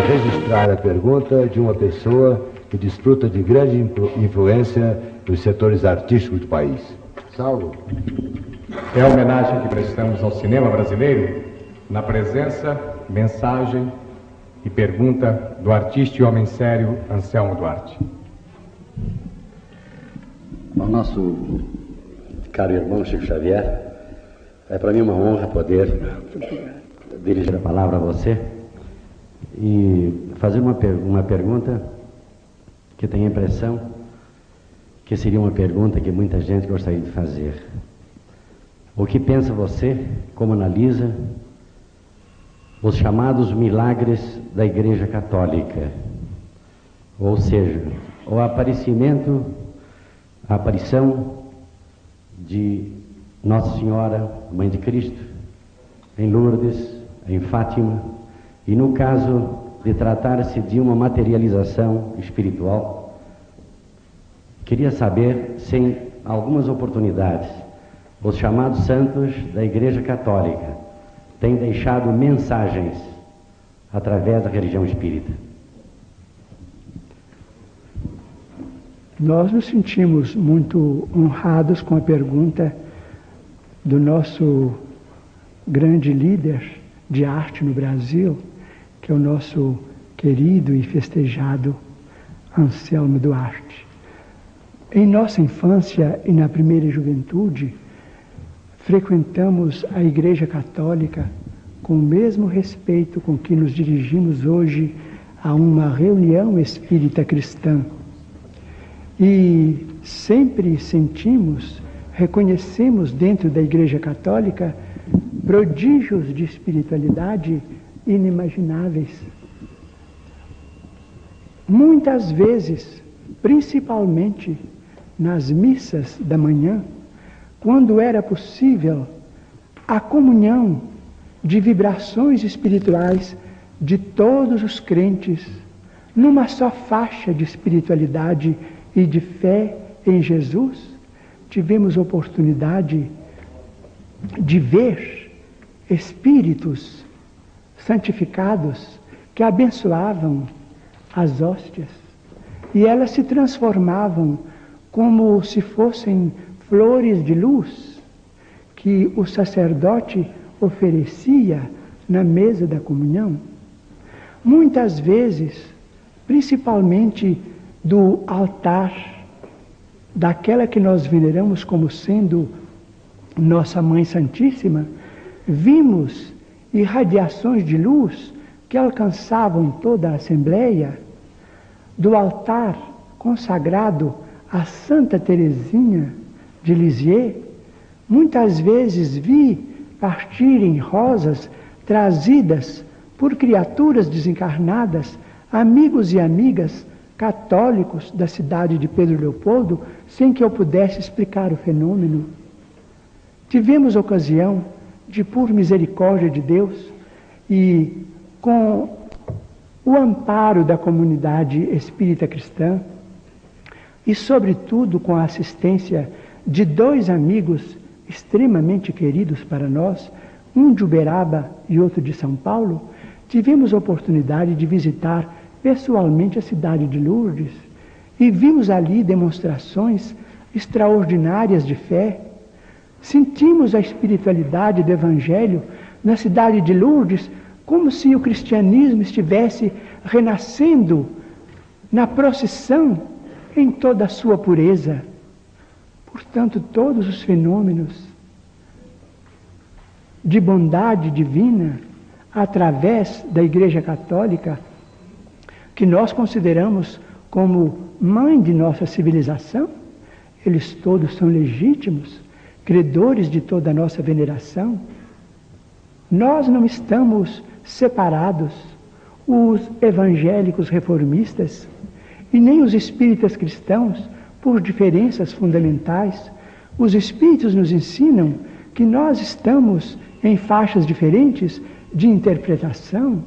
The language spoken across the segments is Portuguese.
registrar a pergunta de uma pessoa que desfruta de grande influência nos setores artísticos do país. Saulo. É a homenagem que prestamos ao cinema brasileiro na presença, mensagem e pergunta do artista e homem sério Anselmo Duarte. Ao nosso caro irmão Chico Xavier, é para mim uma honra poder dirigir a palavra a você e fazer uma pergunta que tenho a impressão que seria uma pergunta que muita gente gostaria de fazer. O que pensa você, como analisa os chamados milagres da Igreja Católica? Ou seja, o a aparição de Nossa Senhora, Mãe de Cristo, em Lourdes, em Fátima, e no caso de tratar-se de uma materialização espiritual, queria saber se em algumas oportunidades os chamados santos da Igreja Católica têm deixado mensagens através da religião espírita. Nós nos sentimos muito honrados com a pergunta do nosso grande líder de arte no Brasil, que é o nosso querido e festejado Anselmo Duarte. Em nossa infância e na primeira juventude, frequentamos a Igreja Católica com o mesmo respeito com que nos dirigimos hoje a uma reunião espírita cristã. E sempre reconhecemos dentro da Igreja Católica prodígios de espiritualidade inimagináveis. Muitas vezes, principalmente nas missas da manhã, quando era possível a comunhão de vibrações espirituais de todos os crentes numa só faixa de espiritualidade e de fé em Jesus, tivemos oportunidade de ver espíritos santificados que abençoavam as hóstias e elas se transformavam como se fossem flores de luz que o sacerdote oferecia na mesa da comunhão. Muitas vezes, principalmente do altar daquela que nós veneramos como sendo Nossa Mãe Santíssima, vimos irradiações de luz que alcançavam toda a Assembleia. Do altar consagrado a Santa Teresinha de Lisieux, muitas vezes vi partirem rosas trazidas por criaturas desencarnadas, amigos e amigas católicos da cidade de Pedro Leopoldo, sem que eu pudesse explicar o fenômeno. Tivemos ocasião de, por misericórdia de Deus e com o amparo da comunidade espírita cristã e, sobretudo, com a assistência de dois amigos extremamente queridos para nós, um de Uberaba e outro de São Paulo, tivemos a oportunidade de visitar pessoalmente a cidade de Lourdes e vimos ali demonstrações extraordinárias de fé. Sentimos a espiritualidade do Evangelho na cidade de Lourdes, como se o cristianismo estivesse renascendo na procissão em toda a sua pureza. Portanto, todos os fenômenos de bondade divina através da Igreja Católica, que nós consideramos como mãe de nossa civilização, eles todos são legítimos, credores de toda a nossa veneração. Nós não estamos separados, os evangélicos reformistas e nem os espíritas cristãos, por diferenças fundamentais. Os espíritos nos ensinam que nós estamos em faixas diferentes de interpretação,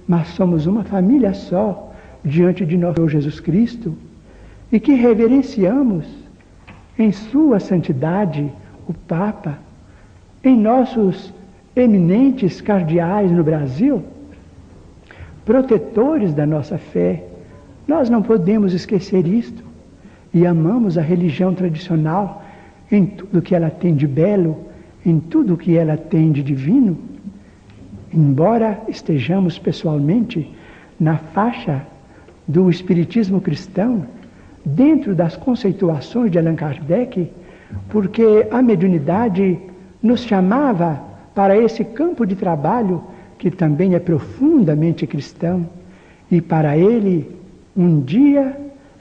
mas somos uma família só diante de nosso Senhor Jesus Cristo e que reverenciamos em sua santidade o Papa, em nossos eminentes cardeais no Brasil, protetores da nossa fé. Nós não podemos esquecer isto. E amamos a religião tradicional em tudo que ela tem de belo, em tudo que ela tem de divino. Embora estejamos pessoalmente na faixa do espiritismo cristão, dentro das conceituações de Allan Kardec, porque a mediunidade nos chamava para esse campo de trabalho que também é profundamente cristão, e para ele, um dia,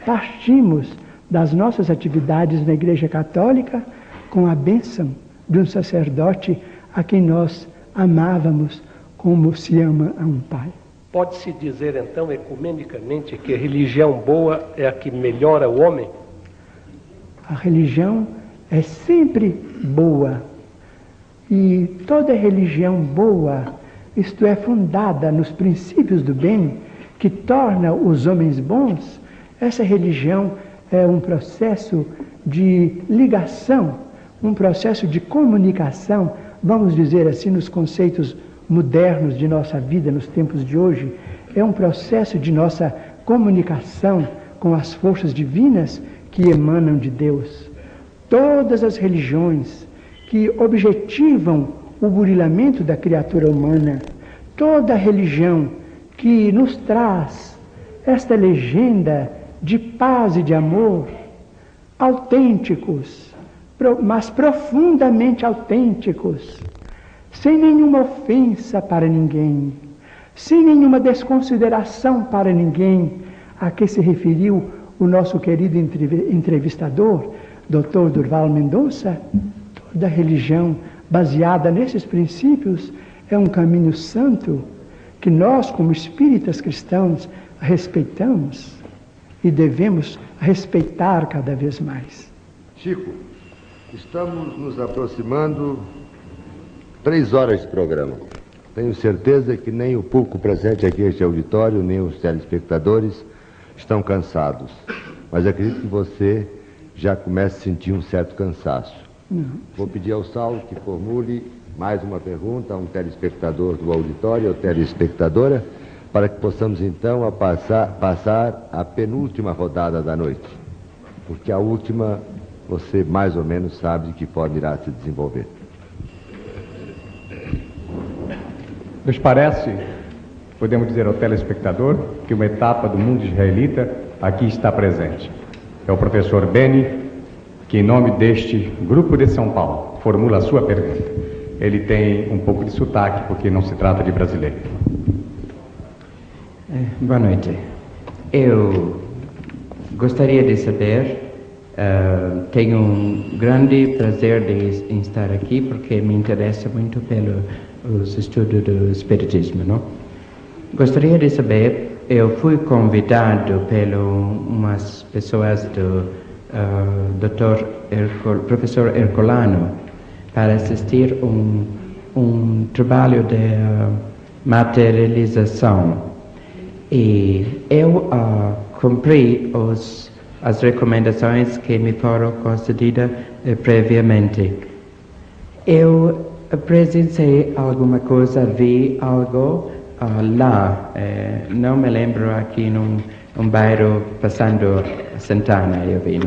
partimos das nossas atividades na Igreja Católica com a bênção de um sacerdote a quem nós amávamos como se ama a um pai. Pode-se dizer, então, ecumenicamente, que a religião boa é a que melhora o homem? A religião é sempre boa. E toda religião boa, isto é, fundada nos princípios do bem, que torna os homens bons, essa religião é um processo de ligação, um processo de comunicação, vamos dizer assim, nos conceitos modernos de nossa vida, nos tempos de hoje, é um processo de nossa comunicação com as forças divinas que emanam de Deus. Todas as religiões que objetivam o burilamento da criatura humana, toda religião que nos traz esta legenda de paz e de amor, autênticos, mas profundamente autênticos, sem nenhuma ofensa para ninguém, sem nenhuma desconsideração para ninguém, a que se referiu o nosso querido entrevistador, Dr. Durval Mendonça. Toda religião baseada nesses princípios é um caminho santo que nós, como espíritas cristãos, respeitamos e devemos respeitar cada vez mais. Chico, estamos nos aproximando 3 horas de programa. Tenho certeza que nem o público presente aqui neste auditório, nem os telespectadores estão cansados. Mas acredito que você já começa a sentir um certo cansaço. Não. Vou pedir ao Saulo que formule mais uma pergunta a um telespectador do auditório ou telespectadora, para que possamos então passar a penúltima rodada da noite. Porque a última, você mais ou menos sabe de que forma irá se desenvolver. Nos parece, podemos dizer ao telespectador, que uma etapa do mundo israelita aqui está presente. É o professor Beni, que em nome deste grupo de São Paulo formula a sua pergunta. Ele tem um pouco de sotaque, porque não se trata de brasileiro. Boa noite. Eu gostaria de saber, tenho um grande prazer de estar aqui, porque me interessa muito pelos estudos do Espiritismo, não? Gostaria de saber, eu fui convidado por umas pessoas do professor Ercolano para assistir um trabalho de materialização. E eu cumpri as recomendações que me foram concedidas previamente. Eu presenciei alguma coisa, vi algo lá, não me lembro, aqui num bairro passando Santana, eu vi.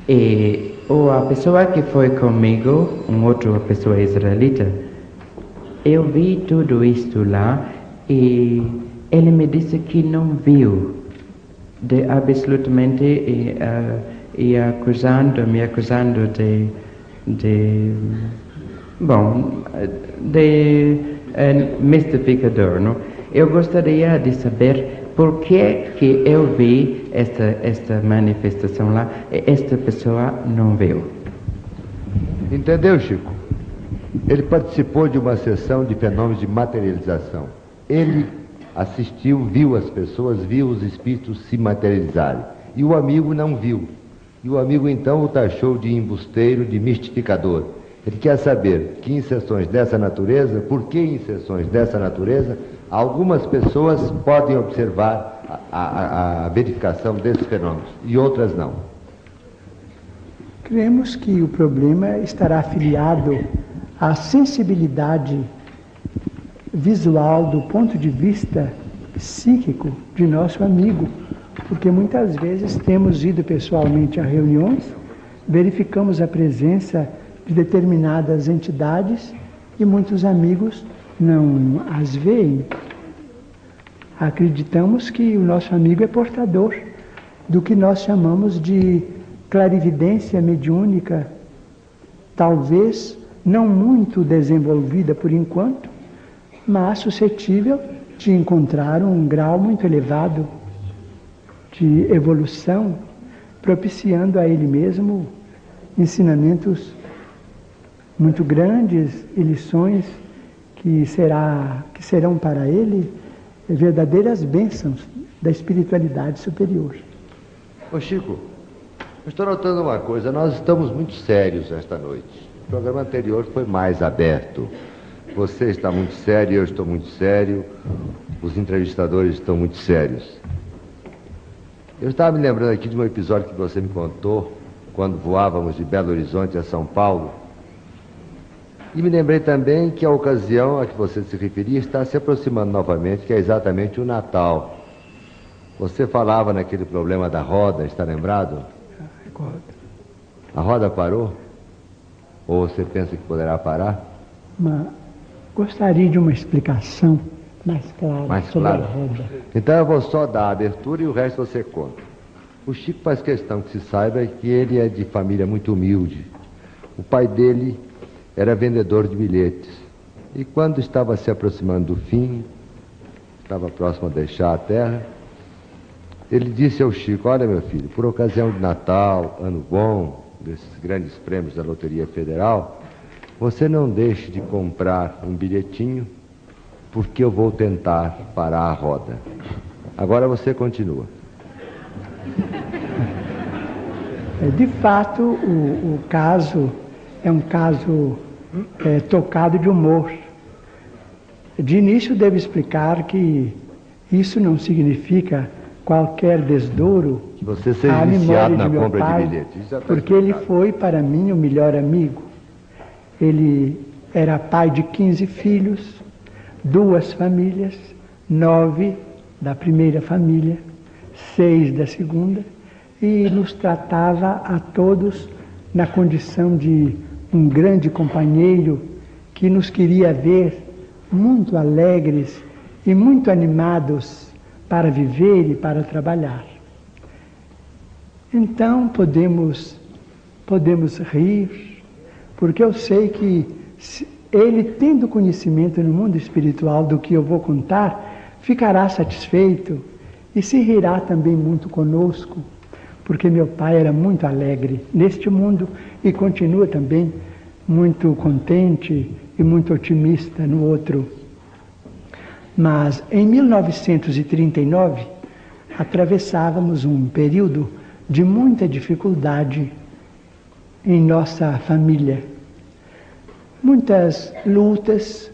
E a pessoa que foi comigo, outra pessoa israelita, eu vi tudo isto lá e ele me disse que não viu, absolutamente, me acusando de mistificador, não? Eu gostaria de saber por que eu vi esta manifestação lá e esta pessoa não viu. Entendeu, Chico? Ele participou de uma sessão de fenômenos de materialização. Ele assistiu, viu as pessoas, viu os espíritos se materializarem. E o amigo não viu. E o amigo então o taxou de embusteiro, de mistificador. Ele quer saber que em sessões dessa natureza, por que em sessões dessa natureza, algumas pessoas podem observar a verificação desses fenômenos e outras não. Cremos que o problema estará afiliado à sensibilidade visual do ponto de vista psíquico de nosso amigo, porque muitas vezes temos ido pessoalmente a reuniões, verificamos a presença de determinadas entidades e muitos amigos não as veem. Acreditamos que o nosso amigo é portador do que nós chamamos de clarividência mediúnica, talvez não muito desenvolvida por enquanto, mas suscetível de encontrar um grau muito elevado de evolução, propiciando a ele mesmo ensinamentos muito grandes e lições que serão para ele verdadeiras bênçãos da espiritualidade superior. Ô Chico, eu estou notando uma coisa, nós estamos muito sérios esta noite. O programa anterior foi mais aberto. Você está muito sério, eu estou muito sério, os entrevistadores estão muito sérios. Eu estava me lembrando aqui de um episódio que você me contou, quando voávamos de Belo Horizonte a São Paulo. E me lembrei também que a ocasião a que você se referia está se aproximando novamente, que é exatamente o Natal. Você falava naquele problema da roda, está lembrado? Recordo. A roda parou? Ou você pensa que poderá parar? Mas gostaria de uma explicação mais clara sobre a roda. Então eu vou só dar a abertura e o resto você conta. O Chico faz questão que se saiba que ele é de família muito humilde. O pai dele era vendedor de bilhetes. E quando estava se aproximando do fim, estava próximo a deixar a terra, ele disse ao Chico: olha, meu filho, por ocasião de Natal, Ano Bom, desses grandes prêmios da Loteria Federal, você não deixe de comprar um bilhetinho, porque eu vou tentar parar a roda. Agora você continua. De fato, o caso é um caso tocado de humor. De início, devo explicar que isso não significa qualquer desdouro você seja iniciado na compra de bilhetes, porque ele foi para mim o melhor amigo. Ele era pai de 15 filhos, 2 famílias, 9 da primeira família, 6 da segunda, e nos tratava a todos na condição de um grande companheiro que nos queria ver muito alegres e muito animados para viver e para trabalhar. Então podemos rir, porque eu sei que ele, tendo conhecimento no mundo espiritual do que eu vou contar, ficará satisfeito e se rirá também muito conosco, porque meu pai era muito alegre neste mundo e continua também muito contente e muito otimista no outro. Mas em 1939 atravessávamos um período de muita dificuldade em nossa família. Muitas lutas,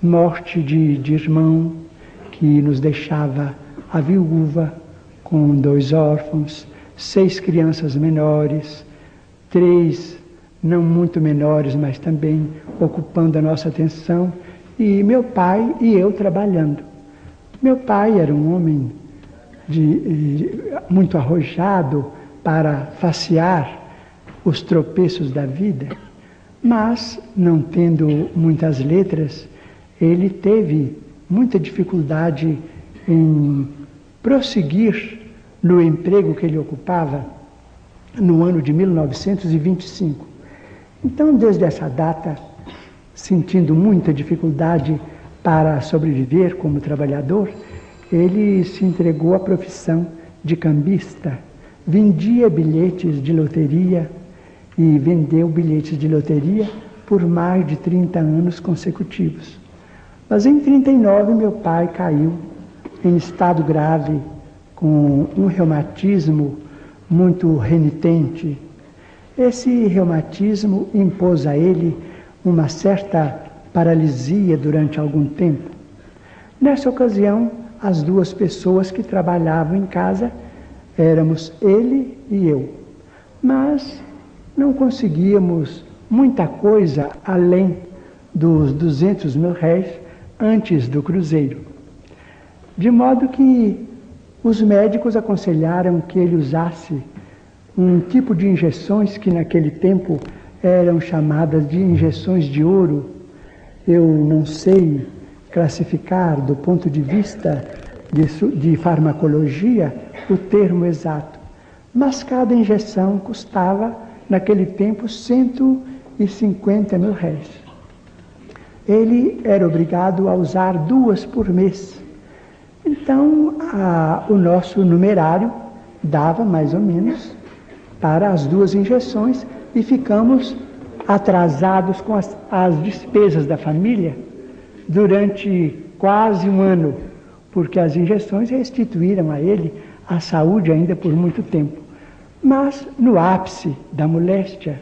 morte de irmão que nos deixava a viúva com 2 órfãos, 6 crianças menores, 3 não muito menores, mas também ocupando a nossa atenção, e meu pai e eu trabalhando. Meu pai era um homem muito arrojado para facear os tropeços da vida, mas, não tendo muitas letras, ele teve muita dificuldade em prosseguir no emprego que ele ocupava no ano de 1925. Então, desde essa data, sentindo muita dificuldade para sobreviver como trabalhador, ele se entregou à profissão de cambista, vendia bilhetes de loteria e vendeu bilhetes de loteria por mais de 30 anos consecutivos. Mas em 39 meu pai caiu em estado grave, com um reumatismo muito renitente. Esse reumatismo impôs a ele uma certa paralisia durante algum tempo. Nessa ocasião, as 2 pessoas que trabalhavam em casa éramos ele e eu. Mas não conseguíamos muita coisa além dos 200 mil réis antes do cruzeiro. De modo que os médicos aconselharam que ele usasse um tipo de injeções que naquele tempo eram chamadas de injeções de ouro. Eu não sei classificar do ponto de vista de farmacologia o termo exato, mas cada injeção custava naquele tempo 150 mil réis. Ele era obrigado a usar 2 por mês. Então, o nosso numerário dava mais ou menos para as 2 injeções e ficamos atrasados com as despesas da família durante quase um ano, porque as injeções restituíram a ele a saúde ainda por muito tempo. Mas, no ápice da moléstia,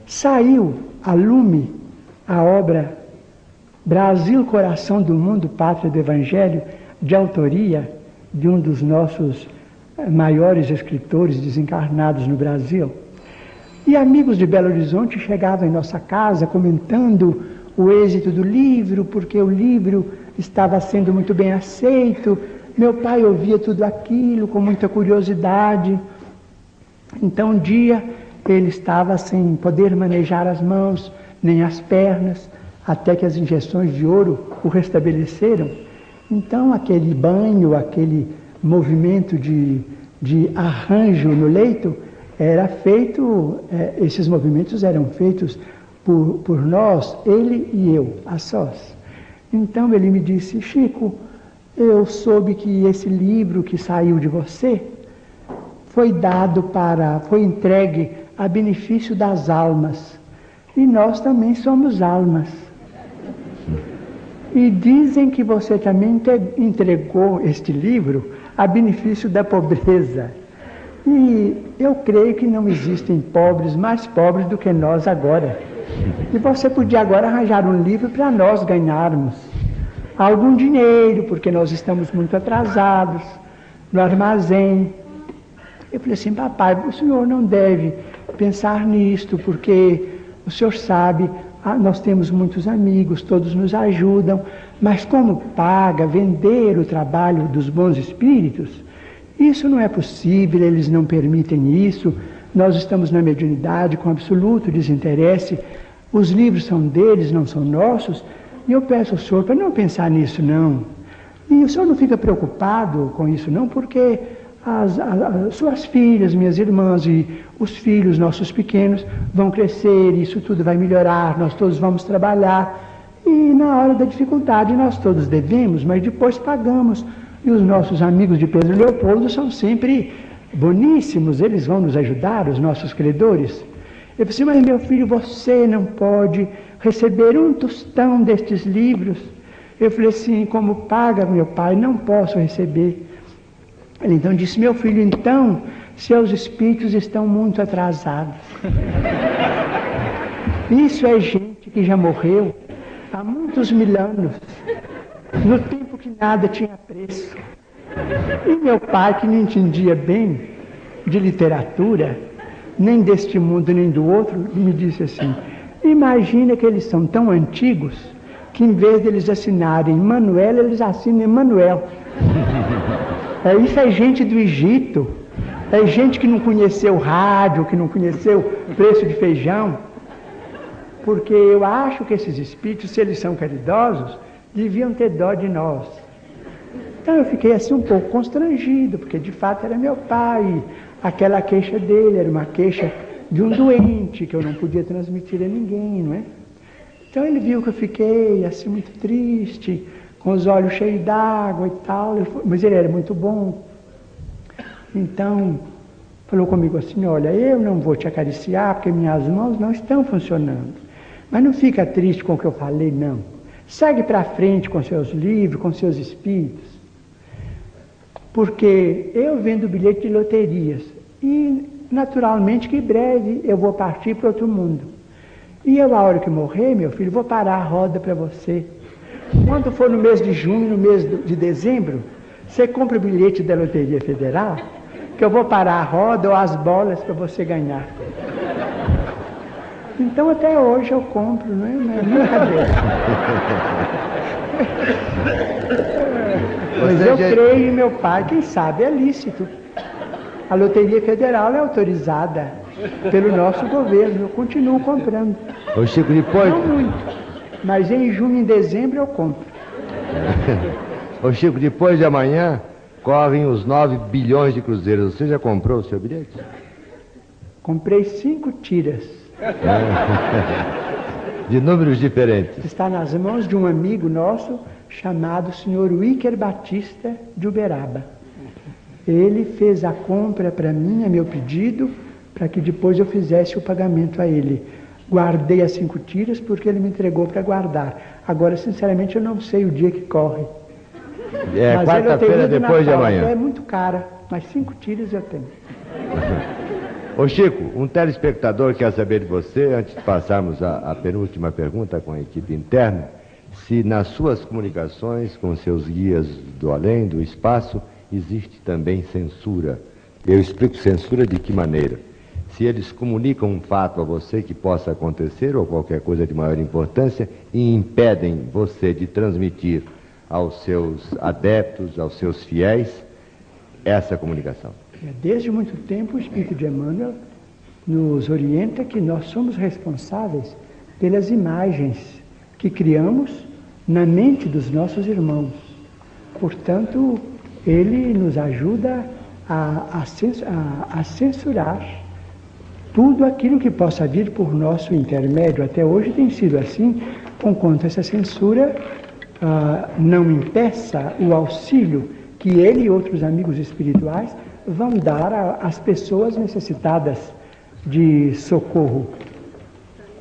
saiu a lume a obra Brasil, Coração do Mundo, Pátria do Evangelho, de autoria de um dos nossos maiores escritores desencarnados no Brasil. E amigos de Belo Horizonte chegavam em nossa casa comentando o êxito do livro, porque o livro estava sendo muito bem aceito. Meu pai ouvia tudo aquilo com muita curiosidade. Então, um dia, ele estava sem poder manejar as mãos, nem as pernas, até que as injeções de ouro o restabeleceram. Então, aquele banho, aquele movimento de arranjo no leito, era feito, esses movimentos eram feitos por nós, ele e eu, a sós. Então, ele me disse: Chico, eu soube que esse livro que saiu de você foi entregue a benefício das almas. E nós também somos almas. E dizem que você também entregou este livro a benefício da pobreza. E eu creio que não existem pobres mais pobres do que nós agora. E você podia agora arranjar um livro para nós ganharmos algum dinheiro, porque nós estamos muito atrasados no armazém. Eu falei assim: papai, o senhor não deve pensar nisto, porque o senhor sabe, nós temos muitos amigos, todos nos ajudam, mas como paga vender o trabalho dos bons espíritos, isso não é possível, eles não permitem isso, nós estamos na mediunidade com absoluto desinteresse, os livros são deles, não são nossos, e eu peço ao senhor para não pensar nisso não. E o senhor não fica preocupado com isso não, porque as suas filhas, minhas irmãs e os filhos nossos pequenos vão crescer, isso tudo vai melhorar, nós todos vamos trabalhar, e na hora da dificuldade nós todos devemos, mas depois pagamos. E os nossos amigos de Pedro Leopoldo são sempre boníssimos, eles vão nos ajudar, os nossos credores. Eu disse: mas meu filho, você não pode receber um tostão destes livros. Eu falei assim: como paga, meu pai, não posso receber. Ele então disse: meu filho, então, seus espíritos estão muito atrasados. Isso é gente que já morreu há muitos mil anos, no tempo que nada tinha preço. E meu pai, que não entendia bem de literatura, nem deste mundo nem do outro, me disse assim: imagina que eles são tão antigos que em vez de eles assinarem Manuel, eles assinam Emanuel. Isso é gente do Egito, é gente que não conheceu rádio, que não conheceu preço de feijão. Porque eu acho que esses espíritos, se eles são caridosos, deviam ter dó de nós. Então eu fiquei assim um pouco constrangido, porque de fato era meu pai, aquela queixa dele era uma queixa de um doente, que eu não podia transmitir a ninguém, não é? Então ele viu que eu fiquei assim muito triste, com os olhos cheios d'água e tal, mas ele era muito bom. Então, falou comigo assim: olha, eu não vou te acariciar, porque minhas mãos não estão funcionando. Mas não fica triste com o que eu falei, não. Segue para frente com seus livros, com seus espíritos. Porque eu vendo bilhete de loterias. E, naturalmente, que breve eu vou partir para outro mundo. E eu, a hora que morrer, meu filho, vou parar a roda para você. Quando for no mês de junho, no mês de dezembro, você compra o bilhete da Loteria Federal, que eu vou parar a roda ou as bolas para você ganhar. Então até hoje eu compro, não é? Não é brincadeira. Mas eu creio em meu pai, quem sabe é lícito. A Loteria Federal é autorizada pelo nosso governo, eu continuo comprando. Ô Chico, depois... Não muito, mas em junho e em dezembro eu compro. Ô Chico, depois de amanhã correm os 9 bilhões de cruzeiros. Você já comprou o seu bilhete? Comprei 5 tiras. De números diferentes. Está nas mãos de um amigo nosso chamado Sr. Wicker Batista de Uberaba. Ele fez a compra para mim, a meu pedido, para que depois eu fizesse o pagamento a ele. Guardei as 5 tiras porque ele me entregou para guardar. Agora, sinceramente, eu não sei o dia que corre. É quarta-feira depois de amanhã. É muito cara, mas 5 tiras eu tenho. Ô Chico, um telespectador quer saber de você, antes de passarmos a penúltima pergunta com a equipe interna, se nas suas comunicações com seus guias do além, do espaço, existe também censura. Eu explico censura de que maneira? Se eles comunicam um fato a você que possa acontecer ou qualquer coisa de maior importância e impedem você de transmitir aos seus adeptos, aos seus fiéis, essa comunicação. Desde muito tempo o Espírito de Emmanuel nos orienta que nós somos responsáveis pelas imagens que criamos na mente dos nossos irmãos. Portanto, ele nos ajuda a censurar tudo aquilo que possa vir por nosso intermédio. Até hoje tem sido assim, conquanto essa censura não impeça o auxílio que ele e outros amigos espirituais vão dar às pessoas necessitadas de socorro.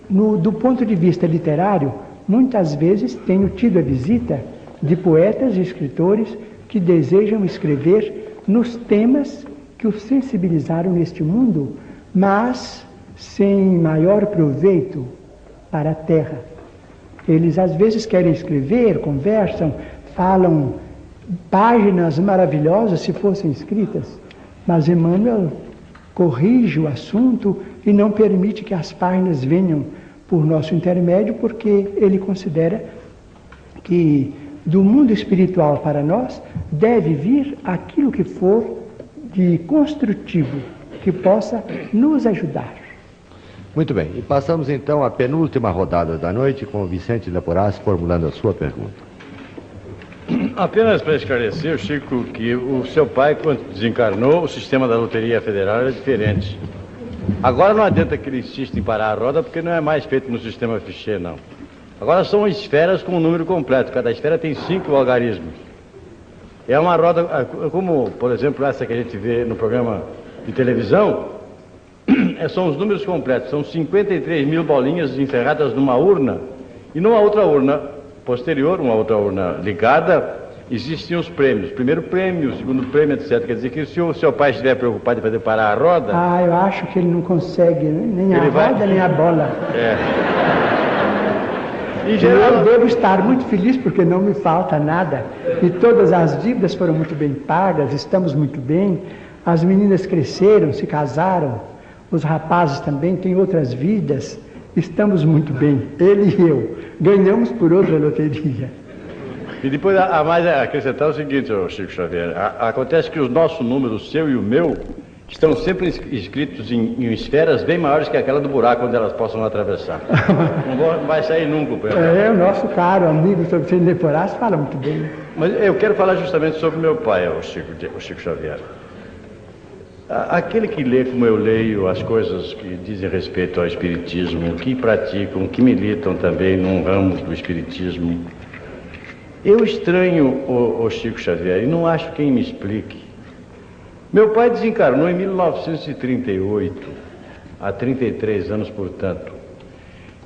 Do ponto de vista literário, muitas vezes tenho tido a visita de poetas e escritores que desejam escrever nos temas que os sensibilizaram neste mundo, mas sem maior proveito para a terra. Eles às vezes querem escrever, conversam, falam páginas maravilhosas se fossem escritas, mas Emmanuel corrige o assunto e não permite que as páginas venham por nosso intermédio, porque ele considera que do mundo espiritual para nós deve vir aquilo que for de construtivo, que possa nos ajudar. Muito bem, e passamos então à penúltima rodada da noite com o Vicente Leporaz formulando a sua pergunta. Apenas para esclarecer, Chico, que o seu pai, quando desencarnou, o sistema da Loteria Federal era diferente. Agora não adianta que ele insista em parar a roda, porque não é mais feito no sistema Fichet, não. Agora são esferas com um número completo, cada esfera tem 5 algarismos. É uma roda, como, por exemplo, essa que a gente vê no programa de televisão, são os números completos, são 53 mil bolinhas encerradas numa urna, e numa outra urna posterior, uma outra urna ligada, existem os prêmios. Primeiro prêmio, segundo prêmio, etc. Quer dizer que se o seu pai estiver preocupado em fazer parar a roda... eu acho que ele não consegue, nem a roda, nem a bola. Em geral, eu devo estar muito feliz porque não me falta nada. E todas as dívidas foram muito bem pagas, estamos muito bem. As meninas cresceram, se casaram, os rapazes também têm outras vidas. Estamos muito bem, ele e eu. Ganhamos por outra loteria. E depois, a mais acrescentar o seguinte, Chico Xavier. Acontece que os nossos números, o seu e o meu, estão sempre escritos em esferas bem maiores que aquela do buraco, onde elas possam atravessar. Não vai sair nunca. O nosso caro amigo sobre Vicente Leporaz fala muito bem. Mas eu quero falar justamente sobre meu pai, o Chico Xavier. Aquele que lê como eu leio as coisas que dizem respeito ao espiritismo, que praticam, que militam também num ramo do espiritismo, eu estranho o Chico Xavier e não acho quem me explique. Meu pai desencarnou em 1938, há 33 anos, portanto.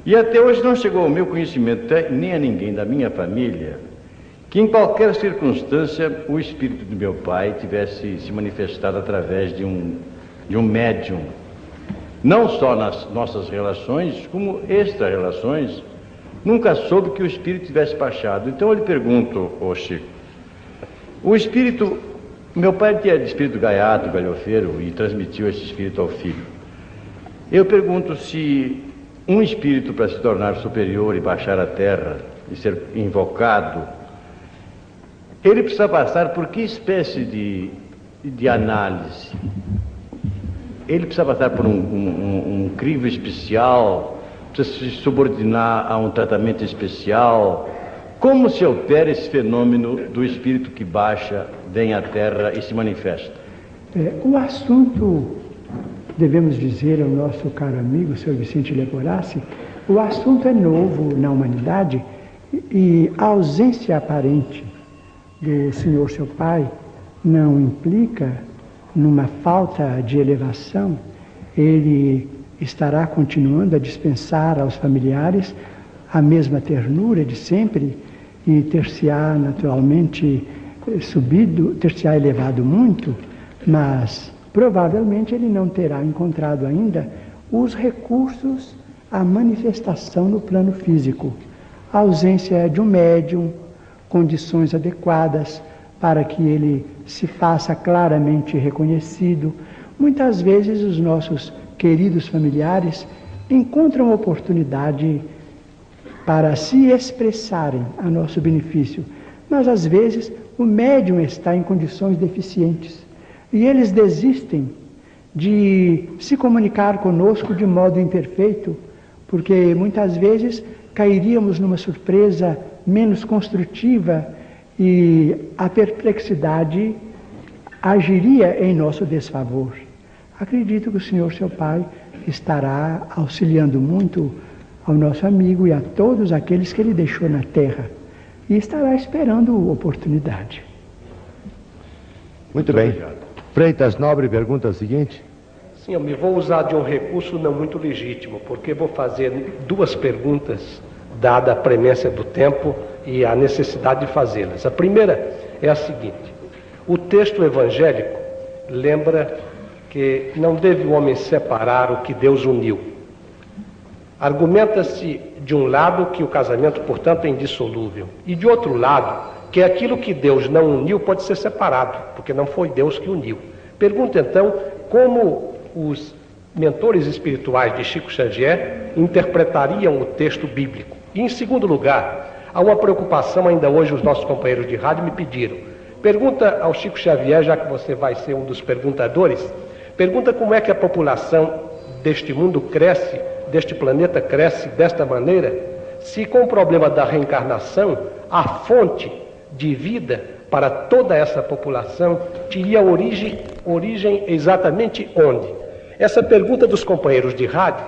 E até hoje não chegou ao meu conhecimento, nem a ninguém da minha família, que em qualquer circunstância o espírito do meu pai tivesse se manifestado através de um médium, não só nas nossas relações, como extra-relações. Nunca soube que o espírito tivesse baixado. Então eu lhe pergunto, Chico, o espírito, meu pai tinha de espírito gaiato, galhofeiro, e transmitiu esse espírito ao filho. Eu pergunto se um espírito, para se tornar superior e baixar a terra e ser invocado, ele precisa passar por que espécie de análise? Ele precisa passar por um crivo especial, precisa se subordinar a um tratamento especial. Como se opera esse fenômeno do espírito que baixa, vem à Terra e se manifesta? O assunto, devemos dizer ao nosso caro amigo, o Sr. Vicente Leporassi, o assunto é novo na humanidade e a ausência aparente do senhor seu pai não implica numa falta de elevação. Ele estará continuando a dispensar aos familiares a mesma ternura de sempre e ter-se-á naturalmente subido, ter-se-á elevado muito, mas provavelmente ele não terá encontrado ainda os recursos à manifestação no plano físico. A ausência de um médium, condições adequadas para que ele se faça claramente reconhecido. Muitas vezes os nossos queridos familiares encontram oportunidade para se expressarem a nosso benefício, mas às vezes o médium está em condições deficientes e eles desistem de se comunicar conosco de modo imperfeito, porque muitas vezes cairíamos numa surpresa menos construtiva e a perplexidade agiria em nosso desfavor. Acredito que o senhor, seu pai, estará auxiliando muito ao nosso amigo e a todos aqueles que ele deixou na terra e estará esperando oportunidade. Muito bem. Freitas Nobre pergunta a seguinte. Sim, eu me vou usar de um recurso não muito legítimo, porque vou fazer duas perguntas, dada a premência do tempo e a necessidade de fazê-las. A primeira é a seguinte: o texto evangélico lembra que não deve o homem separar o que Deus uniu. Argumenta-se de um lado que o casamento, portanto, é indissolúvel, e de outro lado que aquilo que Deus não uniu pode ser separado, porque não foi Deus que uniu. Pergunto então como os mentores espirituais de Chico Xavier interpretariam o texto bíblico. E em segundo lugar, há uma preocupação, ainda hoje os nossos companheiros de rádio me pediram. Pergunta ao Chico Xavier, já que você vai ser um dos perguntadores, pergunta como é que a população deste mundo cresce, deste planeta cresce desta maneira, se com o problema da reencarnação, a fonte de vida para toda essa população teria origem exatamente onde? Essa pergunta dos companheiros de rádio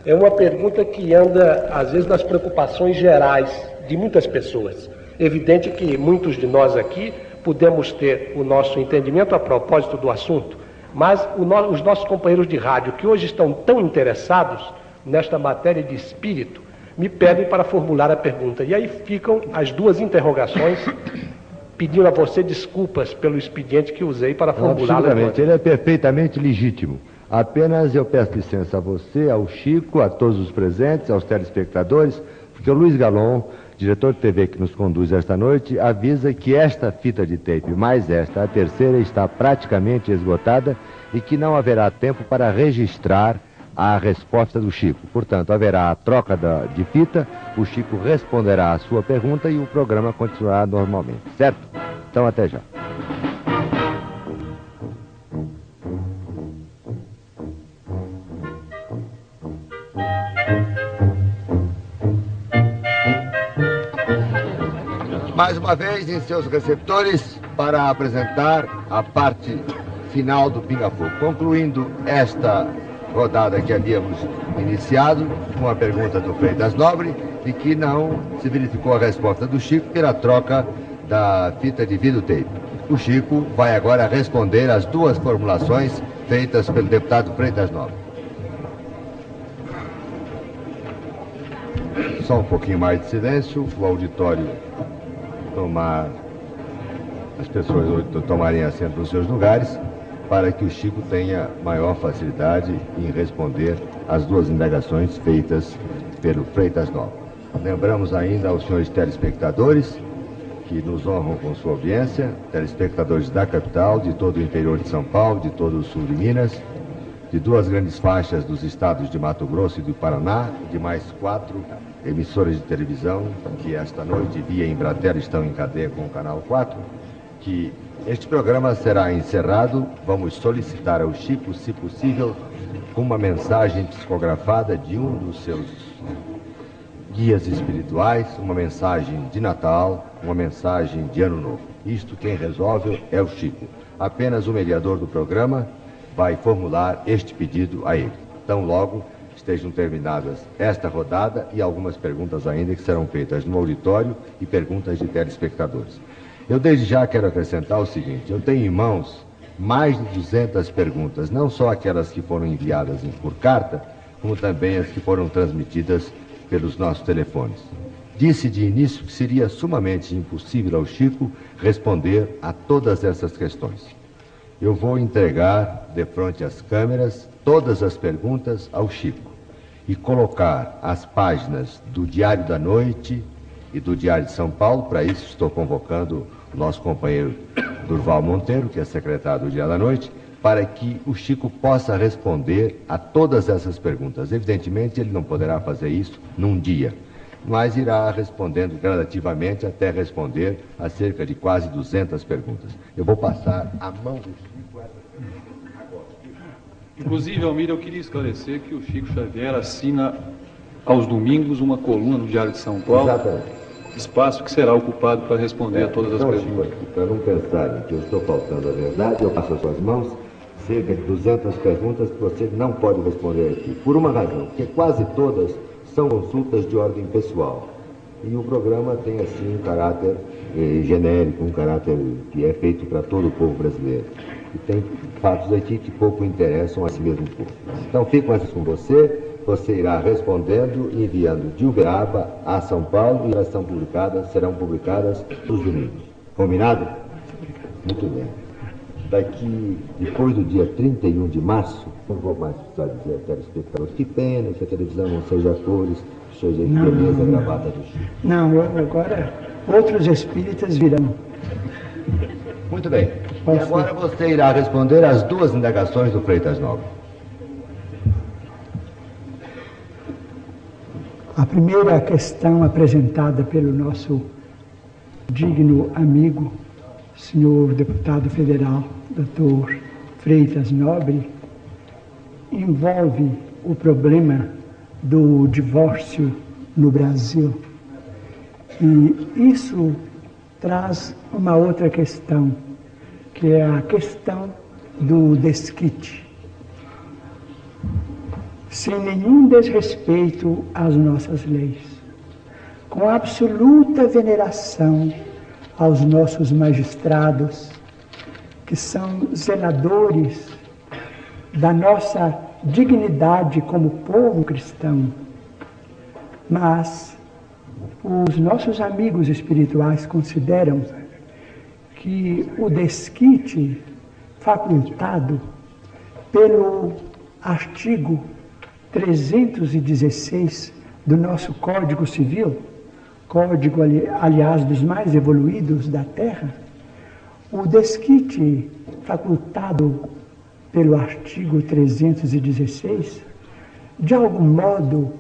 é uma pergunta que anda, às vezes, nas preocupações gerais de muitas pessoas. Evidente que muitos de nós aqui podemos ter o nosso entendimento a propósito do assunto, mas os nossos companheiros de rádio, que hoje estão tão interessados nesta matéria de espírito, me pedem para formular a pergunta. E aí ficam as duas interrogações, pedindo a você desculpas pelo expediente que usei para formulá-la. Absolutamente, ele é perfeitamente legítimo. Apenas eu peço licença a você, ao Chico, a todos os presentes, aos telespectadores, porque o Luiz Galon, diretor de TV que nos conduz esta noite, avisa que esta fita de tape, mais esta, a terceira, está praticamente esgotada e que não haverá tempo para registrar a resposta do Chico. Portanto, haverá a troca de fita, o Chico responderá a sua pergunta e o programa continuará normalmente, certo? Então, até já. Mais uma vez em seus receptores para apresentar a parte final do Pinga Fogo, concluindo esta rodada que havíamos iniciado com a pergunta do Freitas Nobre e que não se verificou a resposta do Chico pela troca da fita de videotape. O Chico vai agora responder às duas formulações feitas pelo deputado Freitas Nobre. Só um pouquinho mais de silêncio, o auditório as pessoas tomarem assento nos seus lugares, para que o Chico tenha maior facilidade em responder às duas indagações feitas pelo Freitas Nobre. Lembramos ainda aos senhores telespectadores que nos honram com sua audiência, telespectadores da capital, de todo o interior de São Paulo, de todo o sul de Minas, de duas grandes faixas dos estados de Mato Grosso e do Paraná, e de mais 4 emissoras de televisão que esta noite via Embratel estão em cadeia com o Canal 4, que este programa será encerrado. Vamos solicitar ao Chico, se possível, uma mensagem psicografada de um dos seus guias espirituais, uma mensagem de Natal, uma mensagem de Ano Novo. Isto quem resolve é o Chico. Apenas o mediador do programa vai formular este pedido a ele. Tão logo estejam terminadas esta rodada e algumas perguntas ainda que serão feitas no auditório e perguntas de telespectadores. Eu desde já quero acrescentar o seguinte: eu tenho em mãos mais de 200 perguntas, não só aquelas que foram enviadas por carta, como também as que foram transmitidas pelos nossos telefones. Disse de início que seria sumamente impossível ao Chico responder a todas essas questões. Eu vou entregar, de frente às câmeras, todas as perguntas ao Chico e colocar as páginas do Diário da Noite e do Diário de São Paulo. Para isso estou convocando o nosso companheiro Durval Monteiro, que é secretário do Diário da Noite, para que o Chico possa responder a todas essas perguntas. Evidentemente, ele não poderá fazer isso num dia, mas irá respondendo gradativamente até responder a cerca de quase 200 perguntas. Eu vou passar a mão do Chico agora. Inclusive, Almir, eu queria esclarecer que o Chico Xavier assina aos domingos uma coluna no Diário de São Paulo. Exatamente. Espaço que será ocupado para responder a todas as perguntas. Chico, para não pensarem que eu estou faltando a verdade, eu passo às suas mãos cerca de 200 perguntas que você não pode responder aqui. Por uma razão, porque quase todas são consultas de ordem pessoal. E o programa tem, assim, um caráter genérico, um caráter que é feito para todo o povo brasileiro. E tem fatos aqui que pouco interessam a si mesmo povo. Então, fico mais com você. Você irá respondendo e enviando de Uberaba a São Paulo, e elas serão publicadas nos domingos. Combinado? Muito bem. Daqui, depois do dia 31 de março, não vou mais precisar dizer a telespectadores, que pena que a televisão não seja a cores, seja a beleza gravata do Chico. Não, agora outros espíritas virão. Muito bem. E agora você irá responder às duas indagações do Freitas Nova. A primeira questão apresentada pelo nosso digno amigo, senhor deputado federal, Dr. Freitas Nobre, envolve o problema do divórcio no Brasil. E isso traz uma outra questão, que é a questão do desquite. Sem nenhum desrespeito às nossas leis, com absoluta veneração aos nossos magistrados, que são zeladores da nossa dignidade como povo cristão, mas os nossos amigos espirituais consideram que o desquite facultado pelo artigo 316 do nosso Código Civil, código, aliás, dos mais evoluídos da Terra, o desquite facultado pelo artigo 316, de algum modo,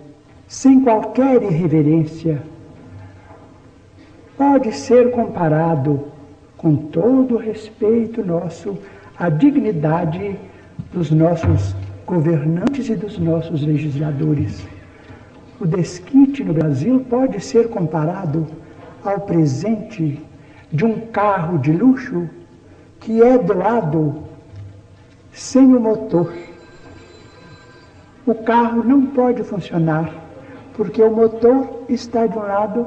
sem qualquer irreverência, pode ser comparado, com todo o respeito nosso, à dignidade dos nossos governantes e dos nossos legisladores. O desquite no Brasil pode ser comparado ao presente de um carro de luxo que é doado sem o motor. O carro não pode funcionar porque o motor está de um lado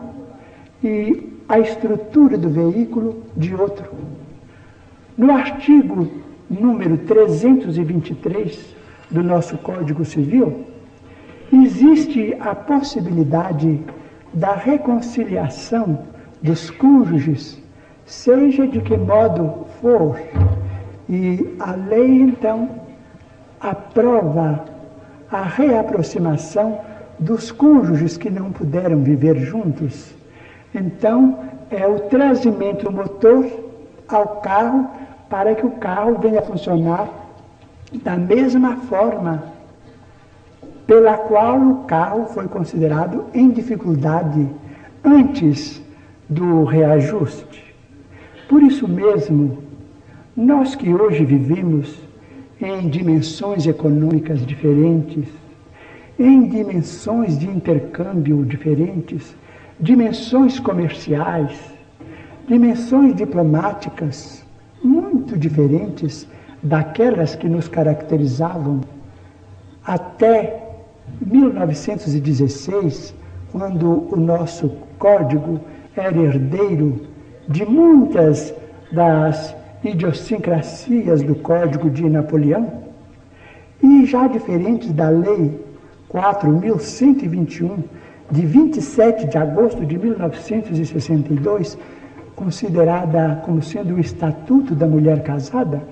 e a estrutura do veículo de outro. No artigo número 323 do nosso Código Civil, existe a possibilidade da reconciliação dos cônjuges, seja de que modo for, e a lei, então, aprova a reaproximação dos cônjuges que não puderam viver juntos. Então, é o trazimento do motor ao carro para que o carro venha a funcionar da mesma forma pela qual o carro foi considerado em dificuldade antes do reajuste. Por isso mesmo, nós que hoje vivemos em dimensões econômicas diferentes, em dimensões de intercâmbio diferentes, dimensões comerciais, dimensões diplomáticas muito diferentes daquelas que nos caracterizavam até 1916, quando o nosso código era herdeiro de muitas das idiosincrasias do Código de Napoleão, e já diferentes da Lei 4.121, de 27 de agosto de 1962, considerada como sendo o Estatuto da Mulher Casada,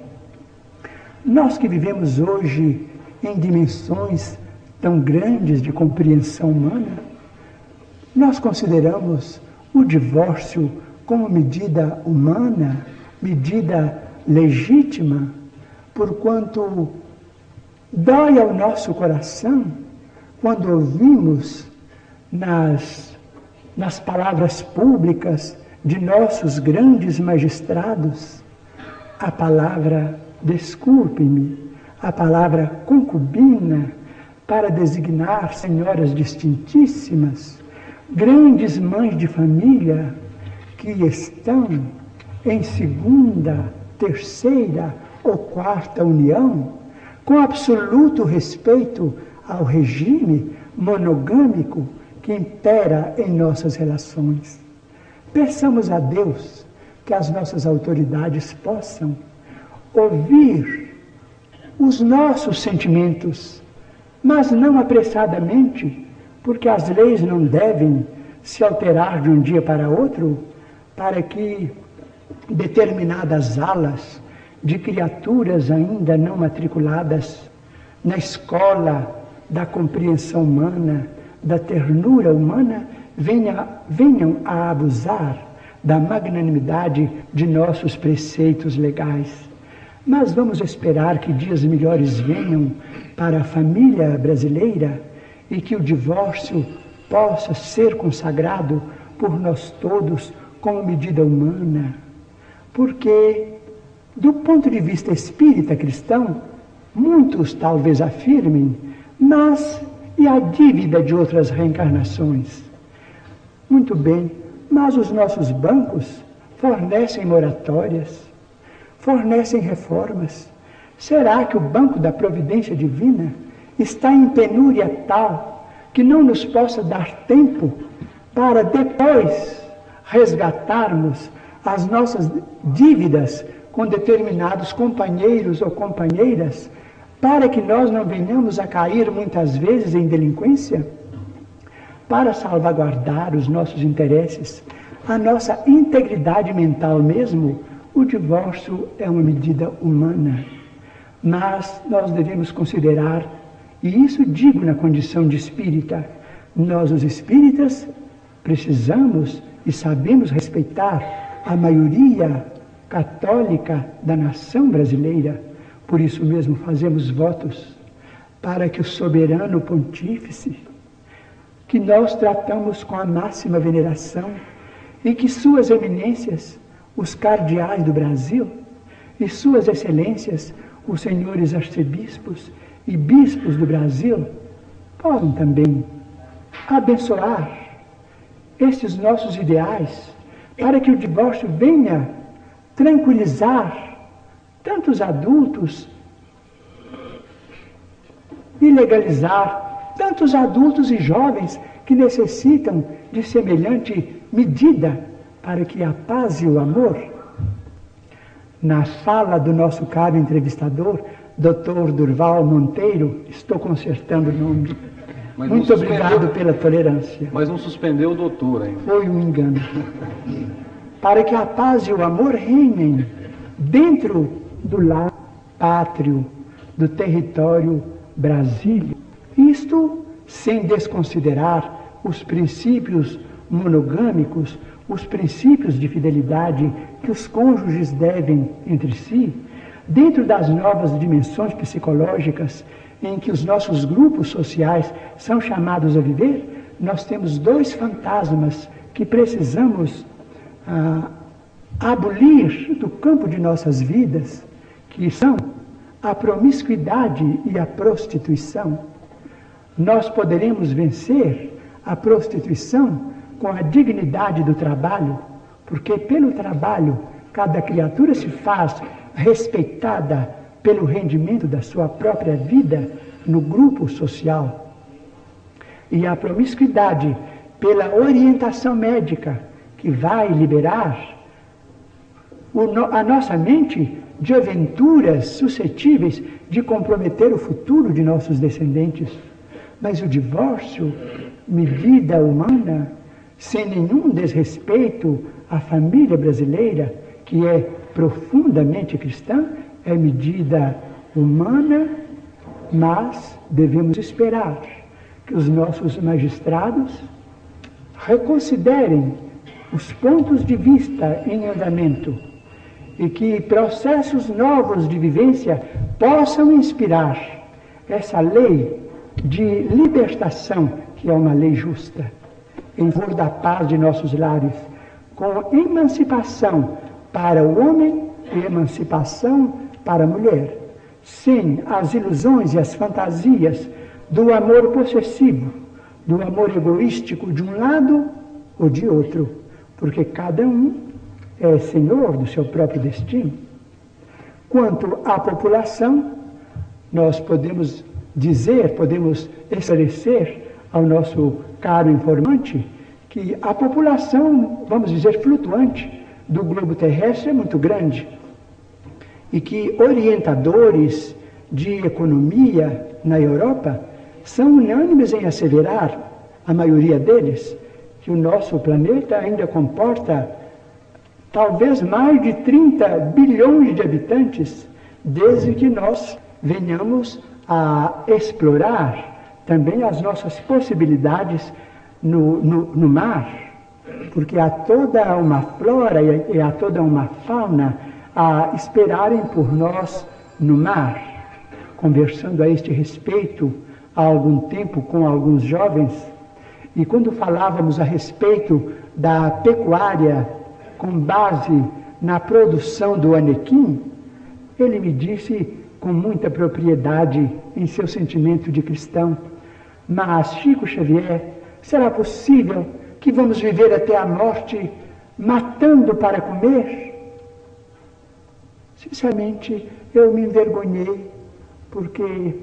nós que vivemos hoje em dimensões tão grandes de compreensão humana, nós consideramos o divórcio como medida humana, medida legítima, porquanto dói ao nosso coração quando ouvimos nas palavras públicas de nossos grandes magistrados a palavra desculpe-me, a palavra concubina, para designar senhoras distintíssimas, grandes mães de família que estão em segunda, terceira ou quarta união, com absoluto respeito ao regime monogâmico que impera em nossas relações. Peçamos a Deus que as nossas autoridades possam ouvir os nossos sentimentos, mas não apressadamente, porque as leis não devem se alterar de um dia para outro, para que determinadas alas de criaturas ainda não matriculadas na escola da compreensão humana, da ternura humana, venham a abusar da magnanimidade de nossos preceitos legais. Mas vamos esperar que dias melhores venham para a família brasileira e que o divórcio possa ser consagrado por nós todos como medida humana. Porque, do ponto de vista espírita cristão, muitos talvez afirmem, mas e a dívida de outras reencarnações? Muito bem, mas os nossos bancos fornecem moratórias, fornecem reformas. Será que o Banco da Providência Divina está em penúria tal que não nos possa dar tempo para depois resgatarmos as nossas dívidas com determinados companheiros ou companheiras, para que nós não venhamos a cair muitas vezes em delinquência? Para salvaguardar os nossos interesses, a nossa integridade mental mesmo, o divórcio é uma medida humana. Mas nós devemos considerar, e isso digo na condição de espírita, nós os espíritas precisamos e sabemos respeitar a maioria católica da nação brasileira. Por isso mesmo fazemos votos para que o soberano pontífice, que nós tratamos com a máxima veneração, e que suas eminências, os cardeais do Brasil, e suas excelências, os senhores arcebispos e bispos do Brasil, possam também abençoar estes nossos ideais, para que o divórcio venha tranquilizar tantos adultos e legalizar tantos adultos e jovens que necessitam de semelhante medida para que a paz e o amor. Na fala do nosso caro entrevistador, Dr. Durval Monteiro, estou consertando o nome. Mas muito obrigado pela tolerância. Mas não suspendeu o doutor ainda. Foi um engano. Para que a paz e o amor reinem dentro do lar pátrio, do território brasílio. Isto sem desconsiderar os princípios monogâmicos, os princípios de fidelidade que os cônjuges devem entre si, dentro das novas dimensões psicológicas em que os nossos grupos sociais são chamados a viver. Nós temos dois fantasmas que precisamos abolir do campo de nossas vidas, que são a promiscuidade e a prostituição. Nós poderemos vencer a prostituição com a dignidade do trabalho, porque pelo trabalho cada criatura se faz respeitada pelo rendimento da sua própria vida no grupo social. E a promiscuidade pela orientação médica, que vai liberar a nossa mente de aventuras suscetíveis de comprometer o futuro de nossos descendentes. Mas o divórcio, medida humana, sem nenhum desrespeito à família brasileira, que é profundamente cristã, é medida humana, mas devemos esperar que os nossos magistrados reconsiderem os pontos de vista em andamento e que processos novos de vivência possam inspirar essa lei de libertação, que é uma lei justa, em favor da paz de nossos lares, com emancipação para o homem e emancipação para a mulher, sem as ilusões e as fantasias do amor possessivo, do amor egoístico de um lado ou de outro, porque cada um é senhor do seu próprio destino. Quanto à população, nós podemos dizer, podemos esclarecer ao nosso caro informante que a população, vamos dizer, flutuante do globo terrestre é muito grande e que orientadores de economia na Europa são unânimes em asseverar, a maioria deles, que o nosso planeta ainda comporta talvez mais de 30 bilhões de habitantes, desde que nós venhamos a explorar também as nossas possibilidades no mar, porque há toda uma flora e há toda uma fauna a esperarem por nós no mar. Conversando a este respeito há algum tempo com alguns jovens, e quando falávamos a respeito da pecuária com base na produção do anequim, ele me disse com muita propriedade em seu sentimento de cristão: mas, Chico Xavier, será possível que vamos viver até a morte matando para comer? Sinceramente, eu me envergonhei, porque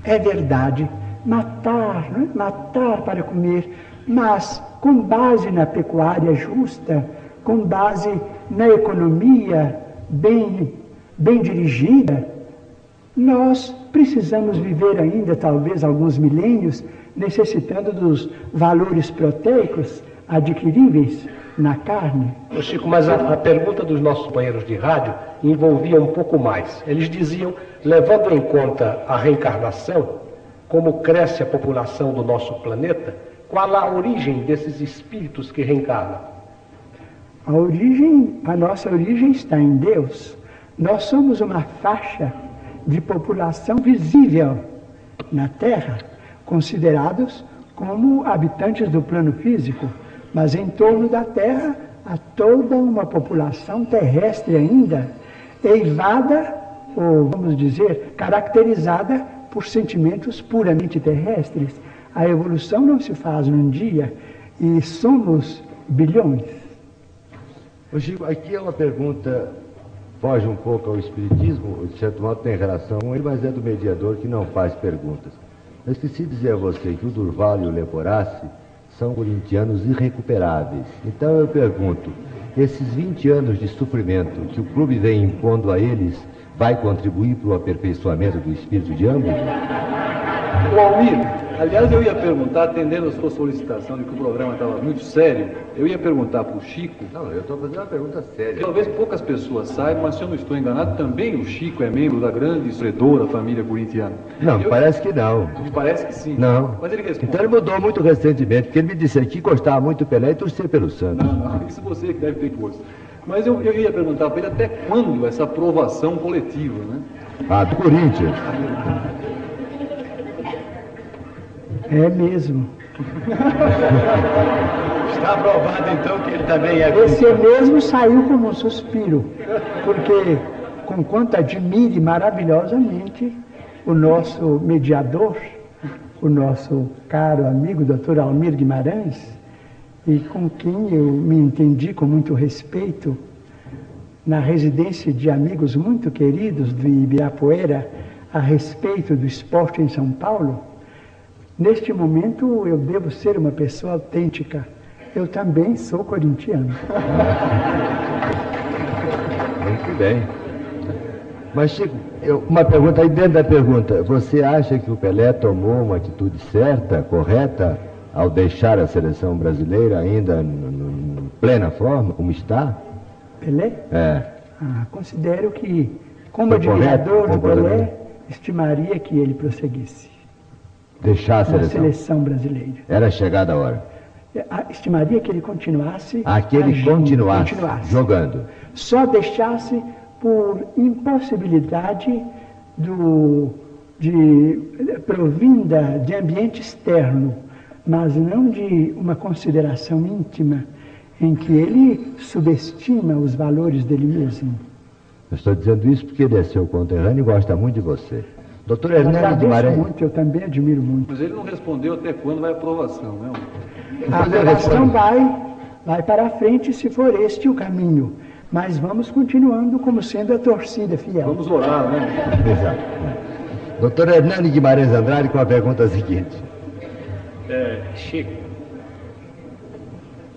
é verdade, matar, né? Matar para comer, mas com base na pecuária justa, com base na economia bem dirigida, nós precisamos viver ainda, talvez, alguns milênios, necessitando dos valores proteicos adquiríveis na carne. Chico, mas a pergunta dos nossos companheiros de rádio envolvia um pouco mais. Eles diziam, levando em conta a reencarnação, como cresce a população do nosso planeta, qual a origem desses espíritos que reencarnam? A nossa origem está em Deus. Nós somos uma faixa de população visível na Terra, considerados como habitantes do plano físico, mas em torno da Terra há toda uma população terrestre ainda, eivada, ou vamos dizer, caracterizada por sentimentos puramente terrestres. A evolução não se faz num dia, e somos bilhões. Ô Chico, aqui é uma pergunta, foge um pouco ao espiritismo, de certo modo tem relação com ele, mas é do mediador que não faz perguntas. Eu esqueci de dizer a você que o Durval e o Leporassi são corintianos irrecuperáveis. Então eu pergunto, esses 20 anos de sofrimento que o clube vem impondo a eles, vai contribuir para o aperfeiçoamento do espírito de ambos? O Almir, aliás, eu ia perguntar, atendendo a sua solicitação de que o programa estava muito sério, eu ia perguntar para o Chico... Não, eu estou fazendo uma pergunta séria. Talvez poucas pessoas saibam, mas se eu não estou enganado, também o Chico é membro da grande e sofredora família corintiana. Não, parece que não. Me parece que sim. Não. Mas ele responde. Então ele mudou muito recentemente, porque ele me disse que gostava muito do Pelé e torcia pelo Santos. Não, isso você que deve ter posto. Mas eu ia perguntar para ele até quando essa aprovação coletiva, né? Ah, do Corinthians. É mesmo. Está provado, então, que ele também é... Esse mesmo saiu como um suspiro, porque, conquanto admire maravilhosamente o nosso mediador, o nosso caro amigo Dr. Almir Guimarães, e com quem eu me entendi com muito respeito, na residência de amigos muito queridos do Ibirapuera, a respeito do esporte em São Paulo, neste momento eu devo ser uma pessoa autêntica. Eu também sou corintiano. Muito bem. Mas, Chico, uma pergunta aí dentro da pergunta. Você acha que o Pelé tomou uma atitude certa, correta, ao deixar a seleção brasileira ainda em plena forma, como está? Pelé? É. Considero que, como Foi admirador correto, do Pelé, estimaria que ele prosseguisse. Deixar a Na seleção? seleção brasileira. Era chegada a hora. Estimaria que ele continuasse Que ele agindo, continuasse jogando. Só deixasse por impossibilidade provinda de ambiente externo, mas não de uma consideração íntima em que ele subestima os valores dele mesmo. Eu estou dizendo isso porque ele é seu conterrâneo e gosta muito de você. Doutor Hernani Guimarães. Muito, eu também admiro muito. Mas ele não respondeu até quando vai a aprovação, né? A aprovação vai para a frente se for este o caminho. Mas vamos continuando como sendo a torcida fiel. Vamos orar, né? Exato. Doutor Hernani Guimarães Andrade com a pergunta seguinte. Chico,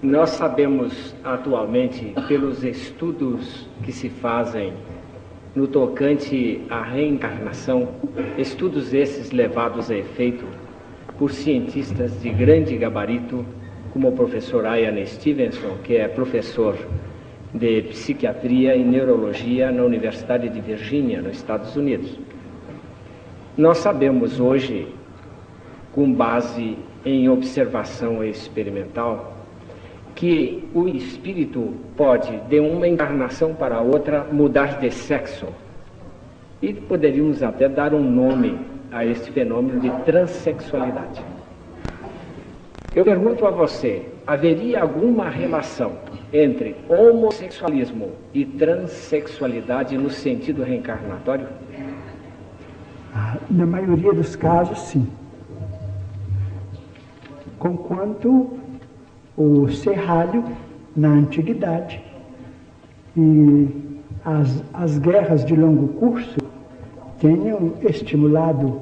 nós sabemos atualmente, pelos estudos que se fazem no tocante à reencarnação, estudos esses levados a efeito por cientistas de grande gabarito, como o professor Ian Stevenson, que é professor de psiquiatria e neurologia na Universidade de Virgínia, nos Estados Unidos. Nós sabemos hoje, com base em observação experimental, que o espírito pode, de uma encarnação para outra, mudar de sexo. E poderíamos até dar um nome a este fenômeno de transexualidade. Eu pergunto a você, haveria alguma relação entre homossexualismo e transexualidade no sentido reencarnatório? Na maioria dos casos, sim. Conquanto o serralho, na antiguidade, e as guerras de longo curso tenham estimulado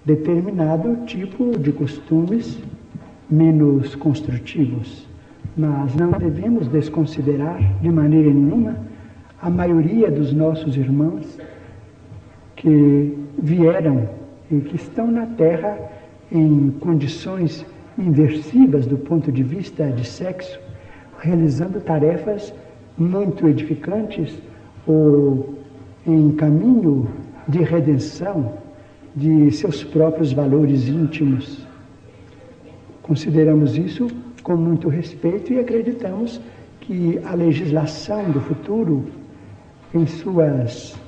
determinado tipo de costumes menos construtivos. Mas não devemos desconsiderar de maneira nenhuma a maioria dos nossos irmãos que vieram e que estão na Terra em condições inversivas do ponto de vista de sexo, realizando tarefas muito edificantes ou em caminho de redenção de seus próprios valores íntimos. Consideramos isso com muito respeito e acreditamos que a legislação do futuro, em suas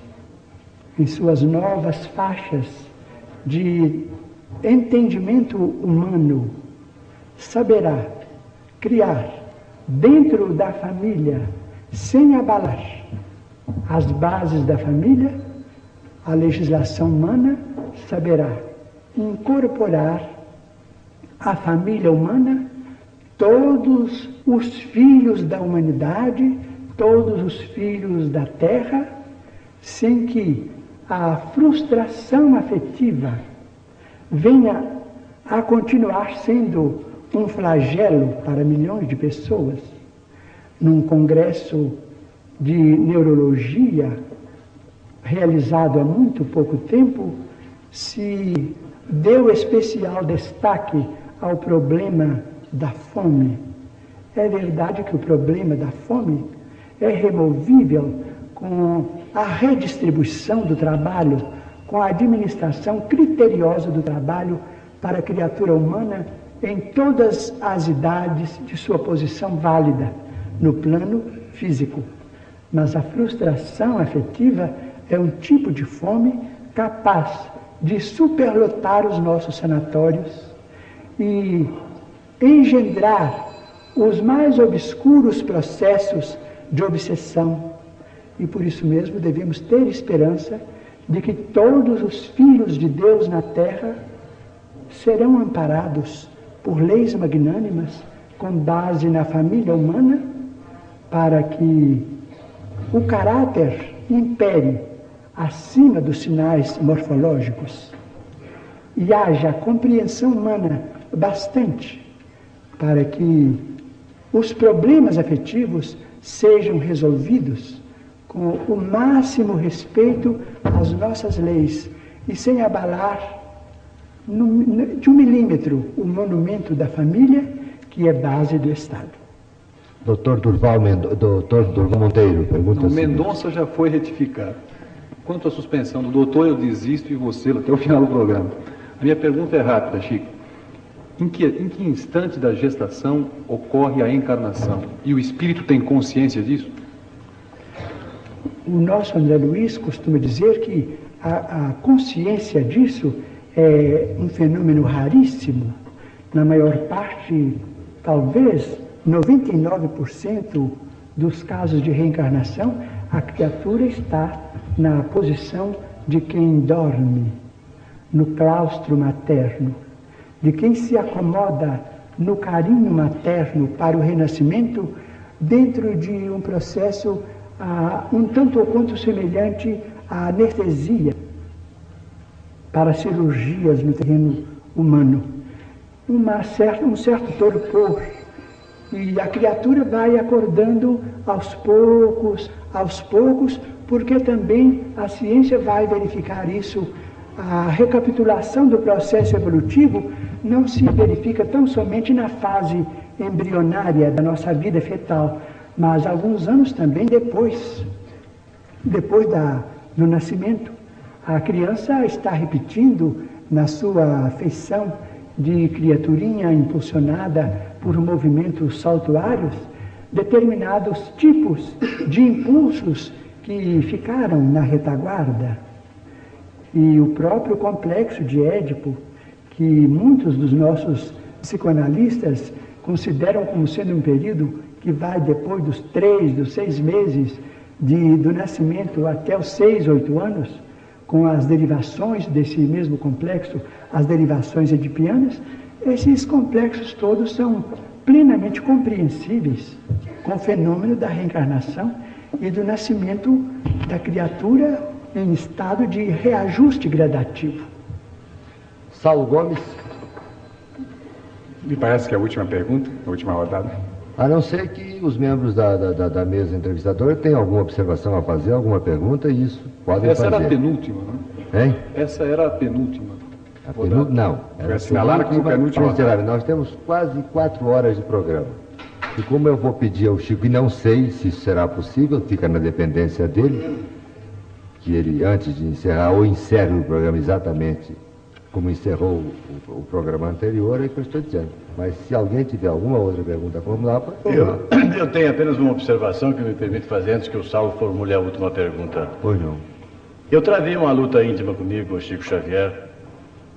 novas faixas de entendimento humano, saberá criar dentro da família, sem abalar as bases da família, a legislação humana saberá incorporar à família humana todos os filhos da humanidade, todos os filhos da terra, sem que a frustração afetiva venha a continuar sendo um flagelo para milhões de pessoas. Num congresso de neurologia realizado há muito pouco tempo, se deu especial destaque ao problema da fome. É verdade que o problema da fome é removível com a redistribuição do trabalho, com a administração criteriosa do trabalho para a criatura humana em todas as idades de sua posição válida no plano físico. Mas a frustração afetiva é um tipo de fome capaz de superlotar os nossos sanatórios e engendrar os mais obscuros processos de obsessão. E por isso mesmo devemos ter esperança de que todos os filhos de Deus na terra serão amparados por leis magnânimas com base na família humana, para que o caráter impere acima dos sinais morfológicos e haja compreensão humana bastante para que os problemas afetivos sejam resolvidos com o máximo respeito às nossas leis e sem abalar de 1 milímetro o monumento da família, que é base do Estado. Doutor Durval Monteiro, pergunta assim. Mendonça já foi retificado. Quanto à suspensão do doutor, eu desisto e vou ser até o final do programa. A minha pergunta é rápida, Chico. Em que instante da gestação ocorre a encarnação? E o espírito tem consciência disso? O nosso André Luiz costuma dizer que a consciência disso é um fenômeno raríssimo. Na maior parte, talvez 99% dos casos de reencarnação, a criatura está na posição de quem dorme, no claustro materno, de quem se acomoda no carinho materno para o renascimento, dentro de um processo um tanto ou quanto semelhante à anestesia para cirurgias no terreno humano. Um certo torpor. E a criatura vai acordando aos poucos, porque também a ciência vai verificar isso. A recapitulação do processo evolutivo não se verifica tão somente na fase embrionária da nossa vida fetal, mas alguns anos também depois do nascimento. A criança está repetindo na sua feição de criaturinha impulsionada por movimentos saltuários, determinados tipos de impulsos que ficaram na retaguarda. E o próprio complexo de Édipo, que muitos dos nossos psicoanalistas consideram como sendo um período que vai depois dos 6 meses do nascimento até os 6, 8 anos, com as derivações desse mesmo complexo, as derivações edipianas, esses complexos todos são plenamente compreensíveis com o fenômeno da reencarnação e do nascimento da criatura em estado de reajuste gradativo. Saulo Gomes. Me parece que é a última pergunta, a última rodada. A não ser que os membros da mesa entrevistadora tenham alguma observação a fazer, alguma pergunta, e isso podem fazer. Essa era a penúltima, não é? Hein? Essa era a penúltima. Não. Foi assinalada como penúltima. Nós temos quase 4 horas de programa. E como eu vou pedir ao Chico, e não sei se isso será possível, fica na dependência dele, que ele, antes de encerrar, ou encerre o programa exatamente como encerrou o programa anterior, é que eu estou dizendo. Mas se alguém tiver alguma outra pergunta, vamos lá. Eu tenho apenas uma observação que me permite fazer antes que o Saulo formule a última pergunta. Pois não. Eu travei uma luta íntima comigo, o Chico Xavier,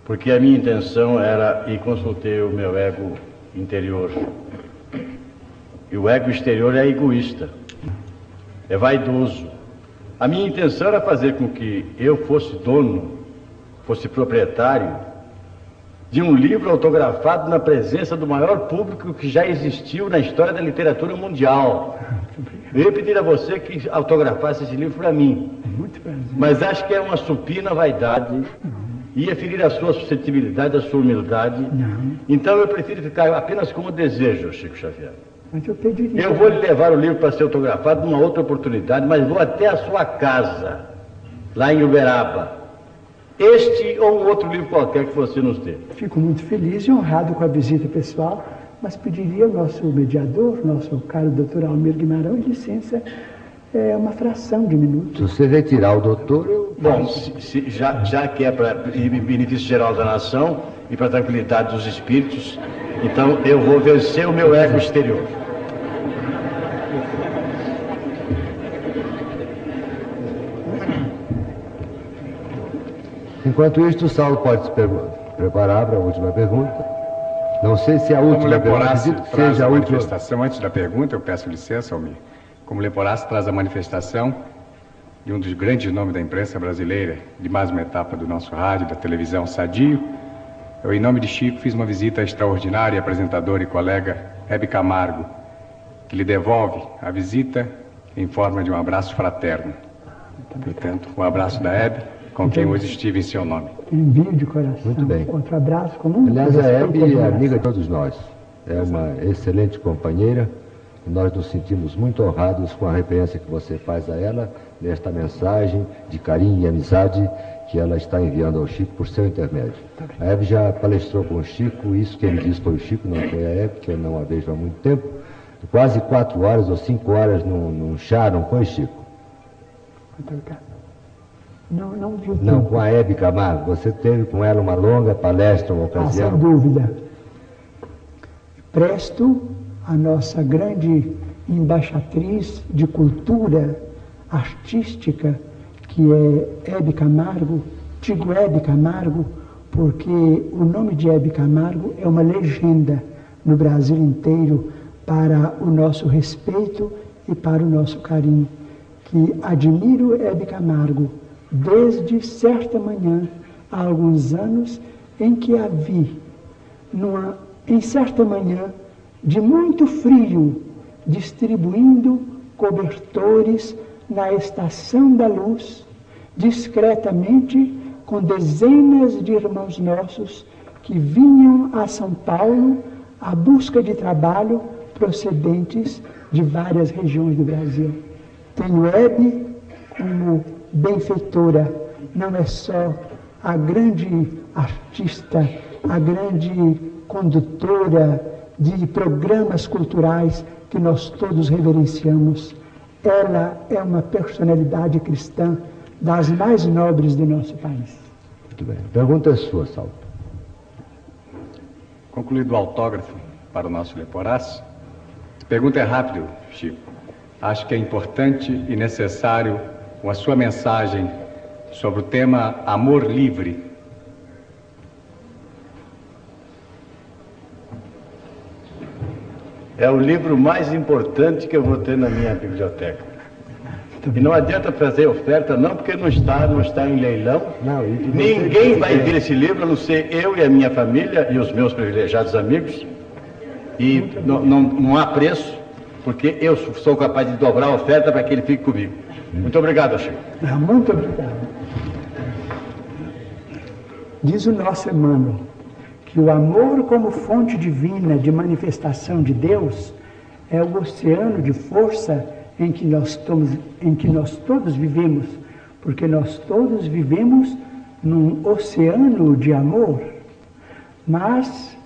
porque a minha intenção era, e consultei o meu ego interior. E o ego exterior é egoísta, é vaidoso. A minha intenção era fazer com que eu fosse dono, fosse proprietário de um livro autografado na presença do maior público que já existiu na história da literatura mundial. Eu ia pedir a você que autografasse esse livro para mim. Muito prazer. Mas acho que é uma supina vaidade, ia ferir a sua suscetibilidade, a sua humildade. Não. Então eu prefiro ficar apenas com o desejo, Chico Xavier. Mas eu pediria. Eu vou lhe levar o livro para ser autografado numa outra oportunidade, mas vou até a sua casa, lá em Uberaba. Este ou um outro livro qualquer que você nos dê. Fico muito feliz e honrado com a visita pessoal, mas pediria ao nosso mediador, nosso caro doutor Almir Guimarães, licença, uma fração de minuto. Se você retirar o doutor, eu... Bom, já que é para benefício geral da nação e para a tranquilidade dos espíritos, então eu vou vencer o meu ego exterior. Enquanto isso, o Saulo pode se preparar para a última pergunta. Não sei se é a última pergunta, acredito que seja a última. Manifestação, antes da pergunta, eu peço licença, Almir. Como Leporás traz a manifestação de um dos grandes nomes da imprensa brasileira, de mais uma etapa do nosso rádio, da televisão Sadio, eu, em nome de Chico, fiz uma visita extraordinária à apresentadora e colega Hebe Camargo, que lhe devolve a visita em forma de um abraço fraterno. Portanto, um abraço da Hebe, com quem hoje estive em seu nome. Envio de coração. Muito bem. Outro abraço comum. Aliás, a Hebe é amiga de todos nós. É uma excelente companheira. Nós nos sentimos muito honrados com a referência que você faz a ela nesta mensagem de carinho e amizade que ela está enviando ao Chico por seu intermédio. A Hebe já palestrou com o Chico, isso que ele disse foi o Chico, não foi a Hebe, que eu não a vejo há muito tempo. Quase 4 horas ou 5 horas num chá, não foi, Chico? Não viu. Não, com a Hebe Camargo. Você teve com ela uma longa palestra, uma ocasião. Sem dúvida. Presto a nossa grande embaixatriz de cultura artística, que é Hebe Camargo, digo Hebe Camargo, porque o nome de Hebe Camargo é uma legenda no Brasil inteiro para o nosso respeito e para o nosso carinho. Que admiro Hebe Camargo desde certa manhã, há alguns anos, em que a vi, em certa manhã, de muito frio, distribuindo cobertores na Estação da Luz, discretamente, com dezenas de irmãos nossos que vinham a São Paulo à busca de trabalho procedentes de várias regiões do Brasil. Tenho Hebe como benfeitora, não é só a grande artista, a grande condutora de programas culturais que nós todos reverenciamos. Ela é uma personalidade cristã das mais nobres do nosso país. Muito bem. A pergunta é sua, Saulo. Concluído o autógrafo para o nosso Leporás, a pergunta é rápida, Chico. Acho que é importante e necessário a sua mensagem sobre o tema Amor Livre. É o livro mais importante que eu vou ter na minha biblioteca. E não adianta fazer oferta não, porque não está em leilão. Não, ninguém vai ver esse livro, a não ser eu e a minha família e os meus privilegiados amigos. E não há preço, porque eu sou capaz de dobrar a oferta para que ele fique comigo. Muito obrigado, Chico. Muito obrigado. Diz o nosso Emmanuel que o amor como fonte divina de manifestação de Deus é o oceano de força em que nós todos vivemos, porque nós todos vivemos num oceano de amor, mas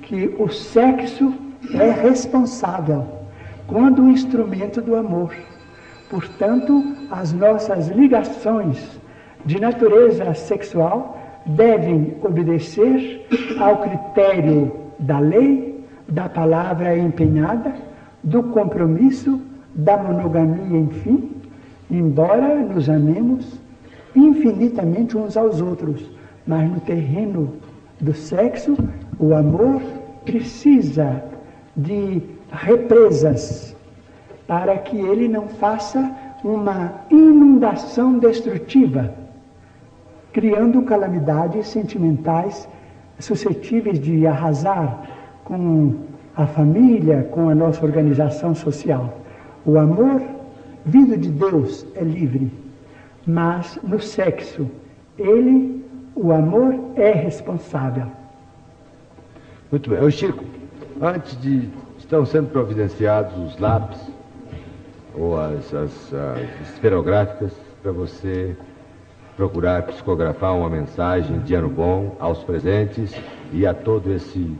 que o sexo é responsável quando o instrumento do amor. Portanto, as nossas ligações de natureza sexual devem obedecer ao critério da lei, da palavra empenhada, do compromisso, da monogamia, enfim, embora nos amemos infinitamente uns aos outros, mas no terreno do sexo, o amor precisa de represas para que ele não faça uma inundação destrutiva, criando calamidades sentimentais suscetíveis de arrasar com a família, com a nossa organização social. O amor, vindo de Deus, é livre, mas no sexo, o amor é responsável. Muito bem. Ô Chico, estão sendo providenciados os lápis ou as esferográficas para você procurar psicografar uma mensagem de ano bom aos presentes e a todo esse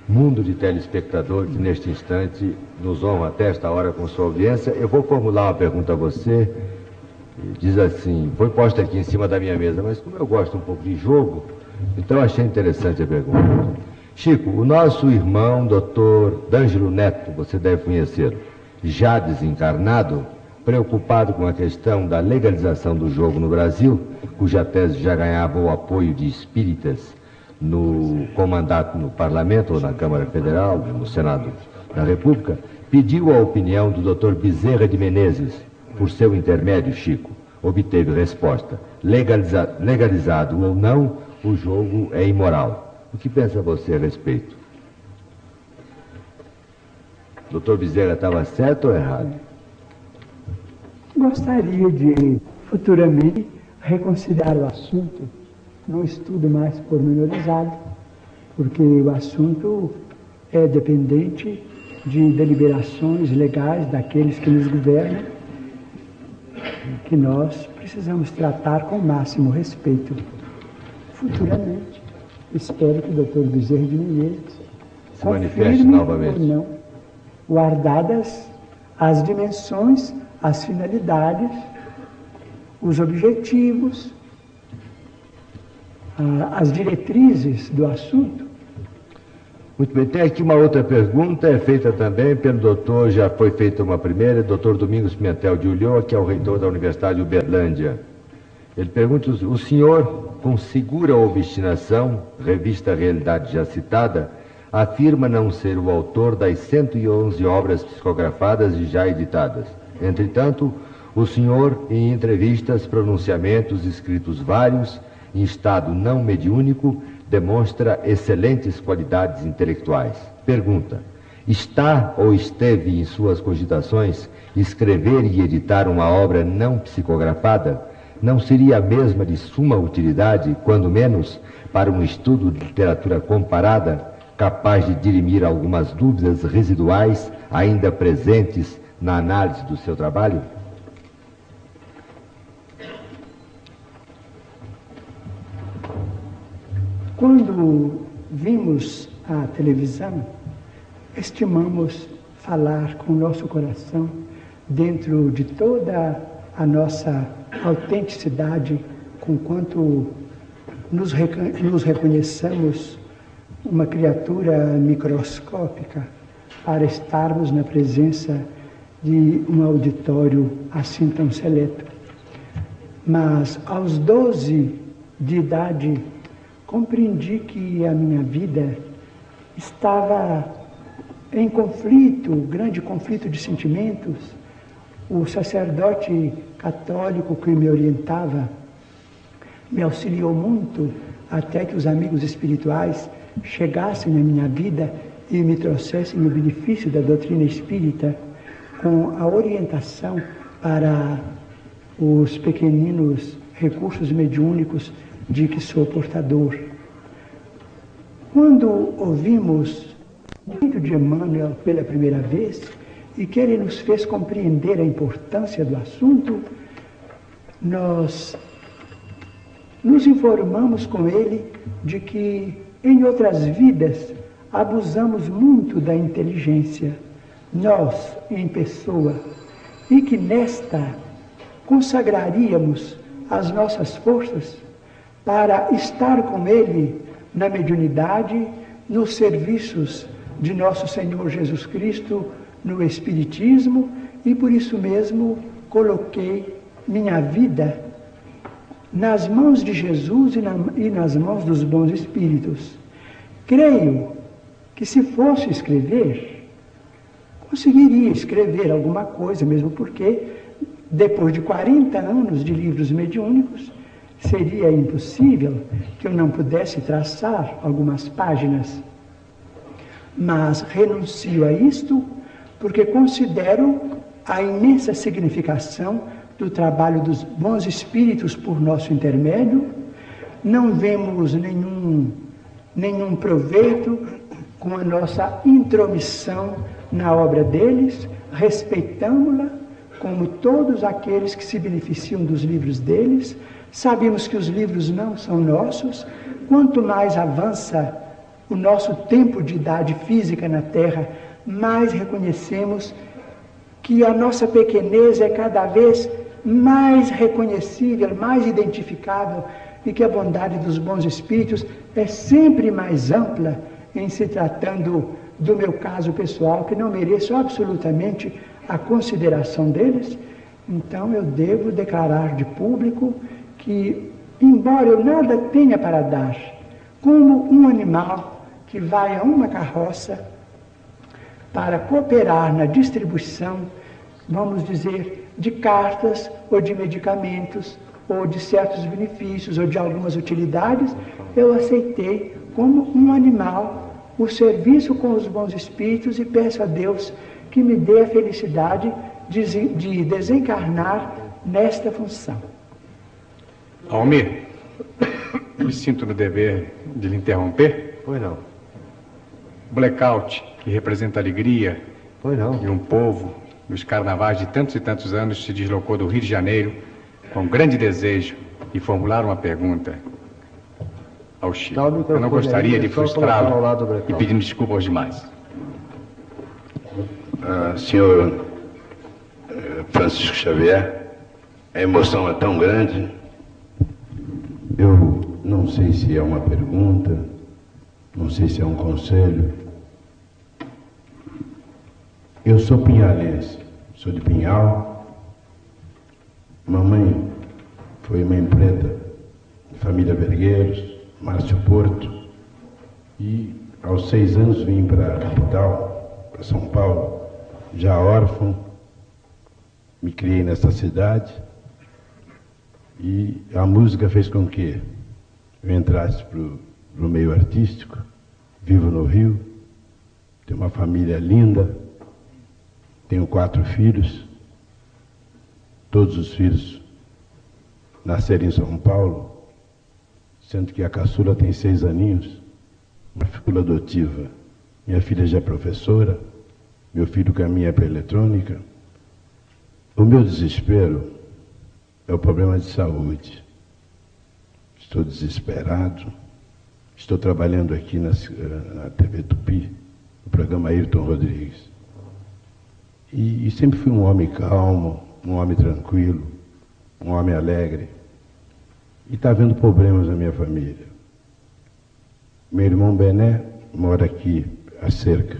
mundo de telespectadores que neste instante nos honra até esta hora com sua audiência. Eu vou formular uma pergunta a você. Diz assim, foi posta aqui em cima da minha mesa, mas como eu gosto um pouco de jogo, então achei interessante a pergunta. Chico, o nosso irmão, Dr. D'Angelo Neto, você deve conhecê-lo, já desencarnado, preocupado com a questão da legalização do jogo no Brasil, cuja tese já ganhava o apoio de espíritas, com mandato no Parlamento ou na Câmara Federal, no Senado da República, pediu a opinião do Dr. Bezerra de Menezes. Por seu intermédio, Chico, obteve resposta. Legalizado ou não, o jogo é imoral. O que pensa você a respeito? Dr. Bezerra estava certo ou errado? Gostaria de, futuramente, reconsiderar o assunto num estudo mais pormenorizado, porque o assunto é dependente de deliberações legais daqueles que nos governam, que nós precisamos tratar com o máximo respeito. Futuramente, espero que o Dr. Bezerra de Menezes se manifeste novamente. Ou não, guardadas as dimensões, as finalidades, os objetivos, as diretrizes do assunto. Muito bem, tem aqui uma outra pergunta, é feita também pelo doutor, já foi feita uma primeira, doutor Domingos Pimentel de Ulloa, que é o reitor da Universidade de Uberlândia. Ele pergunta: o senhor, com segura obstinação, revista Realidade já citada, afirma não ser o autor das 111 obras psicografadas e já editadas. Entretanto, o senhor, em entrevistas, pronunciamentos, escritos vários, em estado não mediúnico, demonstra excelentes qualidades intelectuais. Pergunta: está ou esteve em suas cogitações escrever e editar uma obra não psicografada? Não seria a mesma de suma utilidade, quando menos, para um estudo de literatura comparada, capaz de dirimir algumas dúvidas residuais ainda presentes na análise do seu trabalho? Quando vimos a televisão, estimamos falar com o nosso coração dentro de toda a nossa autenticidade, conquanto nos reconheçamos uma criatura microscópica, para estarmos na presença de um auditório assim tão seleto. Mas aos 12 de idade, compreendi que a minha vida estava em conflito, grande conflito de sentimentos. O sacerdote católico que me orientava me auxiliou muito até que os amigos espirituais chegassem na minha vida e me trouxessem o benefício da doutrina espírita com a orientação para os pequeninos recursos mediúnicos de que sou portador. Quando ouvimos o grito de Emmanuel pela primeira vez e que ele nos fez compreender a importância do assunto, nós nos informamos com ele de que em outras vidas abusamos muito da inteligência, nós em pessoa, e que nesta consagraríamos as nossas forças para estar com ele na mediunidade, nos serviços de nosso Senhor Jesus Cristo, no Espiritismo, e por isso mesmo coloquei minha vida nas mãos de Jesus e nas mãos dos bons espíritos. Creio que se fosse escrever, conseguiria escrever alguma coisa, mesmo porque depois de 40 anos de livros mediúnicos, seria impossível que eu não pudesse traçar algumas páginas. Mas renuncio a isto porque considero a imensa significação do trabalho dos bons espíritos por nosso intermédio. Não vemos nenhum proveito com a nossa intromissão na obra deles, respeitamo-la como todos aqueles que se beneficiam dos livros deles. Sabemos que os livros não são nossos. Quanto mais avança o nosso tempo de idade física na Terra, mais reconhecemos que a nossa pequenez é cada vez mais reconhecível, mais identificável, e que a bondade dos bons espíritos é sempre mais ampla em se tratando do meu caso pessoal, que não mereço absolutamente a consideração deles. Então eu devo declarar de público que, embora eu nada tenha para dar, como um animal que vai a uma carroça para cooperar na distribuição, vamos dizer, de cartas ou de medicamentos ou de certos benefícios ou de algumas utilidades, eu aceitei como um animal o serviço com os bons espíritos e peço a Deus que me dê a felicidade de desencarnar nesta função. Almir, me sinto no dever de lhe interromper. Pois não. Blackout, que representa alegria Pois não. de um povo, nos carnavais de tantos e tantos anos, se deslocou do Rio de Janeiro com grande desejo de formular uma pergunta ao Chico. Eu não gostaria de frustrá-lo e pedir desculpa aos demais. Senhor Francisco Xavier, a emoção é tão grande. Eu não sei se é uma pergunta, não sei se é um conselho. Eu sou pinhalense, sou de Pinhal. Mamãe foi mãe preta, família Vergueiros, Márcio Porto. E aos 6 anos vim para a capital, para São Paulo, já órfão. Me criei nessa cidade. E a música fez com que eu entrasse para o meio artístico. Vivo no Rio, tenho uma família linda, tenho 4 filhos. Todos os filhos nasceram em São Paulo, sendo que a caçula tem 6 aninhos, uma filha adotiva. Minha filha já é professora, meu filho caminha para a eletrônica. O meu desespero é o problema de saúde. Estou desesperado. Estou trabalhando aqui na TV Tupi, no programa Ayrton Rodrigues. E sempre fui um homem calmo, um homem tranquilo, um homem alegre. E está havendo problemas na minha família. Meu irmão Bené mora aqui, à cerca,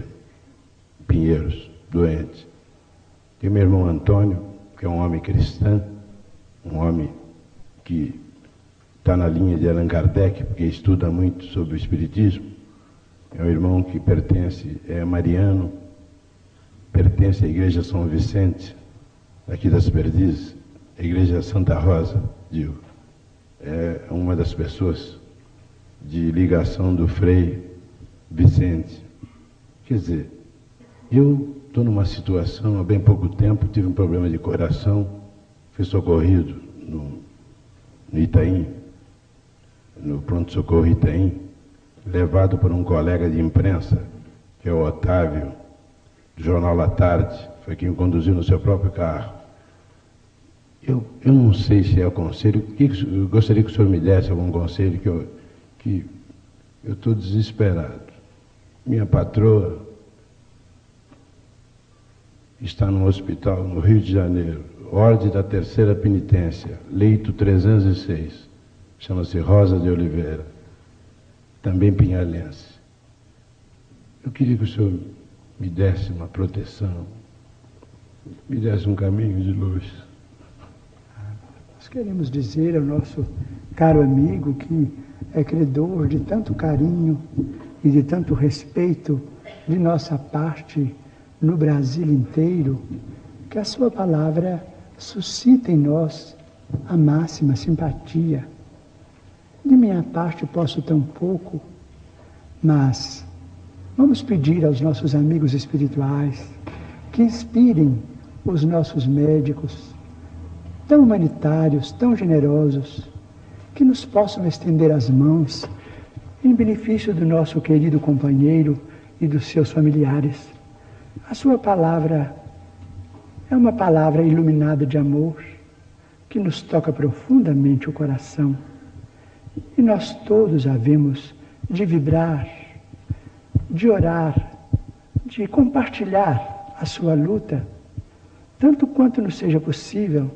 em Pinheiros, doente. Tem meu irmão Antônio, que é um homem cristão, um homem que está na linha de Allan Kardec, porque estuda muito sobre o Espiritismo. É um irmão que é mariano, pertence à Igreja São Vicente, aqui das Perdizes, a Igreja Santa Rosa, digo. É uma das pessoas de ligação do Frei Vicente. Quer dizer, eu estou numa situação, há bem pouco tempo, tive um problema de coração, fui socorrido no Itaim, no pronto-socorro Itaim, levado por um colega de imprensa, que é o Otávio, do Jornal La Tarde, foi quem o conduziu no seu próprio carro. Eu não sei se é o conselho, eu gostaria que o senhor me desse algum conselho, que eu estou desesperado. Minha patroa está num hospital no Rio de Janeiro, Ordem da Terceira Penitência, leito 306, chama-se Rosa de Oliveira, também pinhalense. Eu queria que o senhor me desse uma proteção, me desse um caminho de luz. Nós queremos dizer ao nosso caro amigo que é credor de tanto carinho e de tanto respeito de nossa parte no Brasil inteiro, que a sua palavra suscita em nós a máxima simpatia. De minha parte posso tão pouco, mas vamos pedir aos nossos amigos espirituais que inspirem os nossos médicos, tão humanitários, tão generosos, que nos possam estender as mãos em benefício do nosso querido companheiro e dos seus familiares. A sua palavra é uma palavra iluminada de amor, que nos toca profundamente o coração. E nós todos havemos de vibrar, de orar, de compartilhar a sua luta, tanto quanto nos seja possível,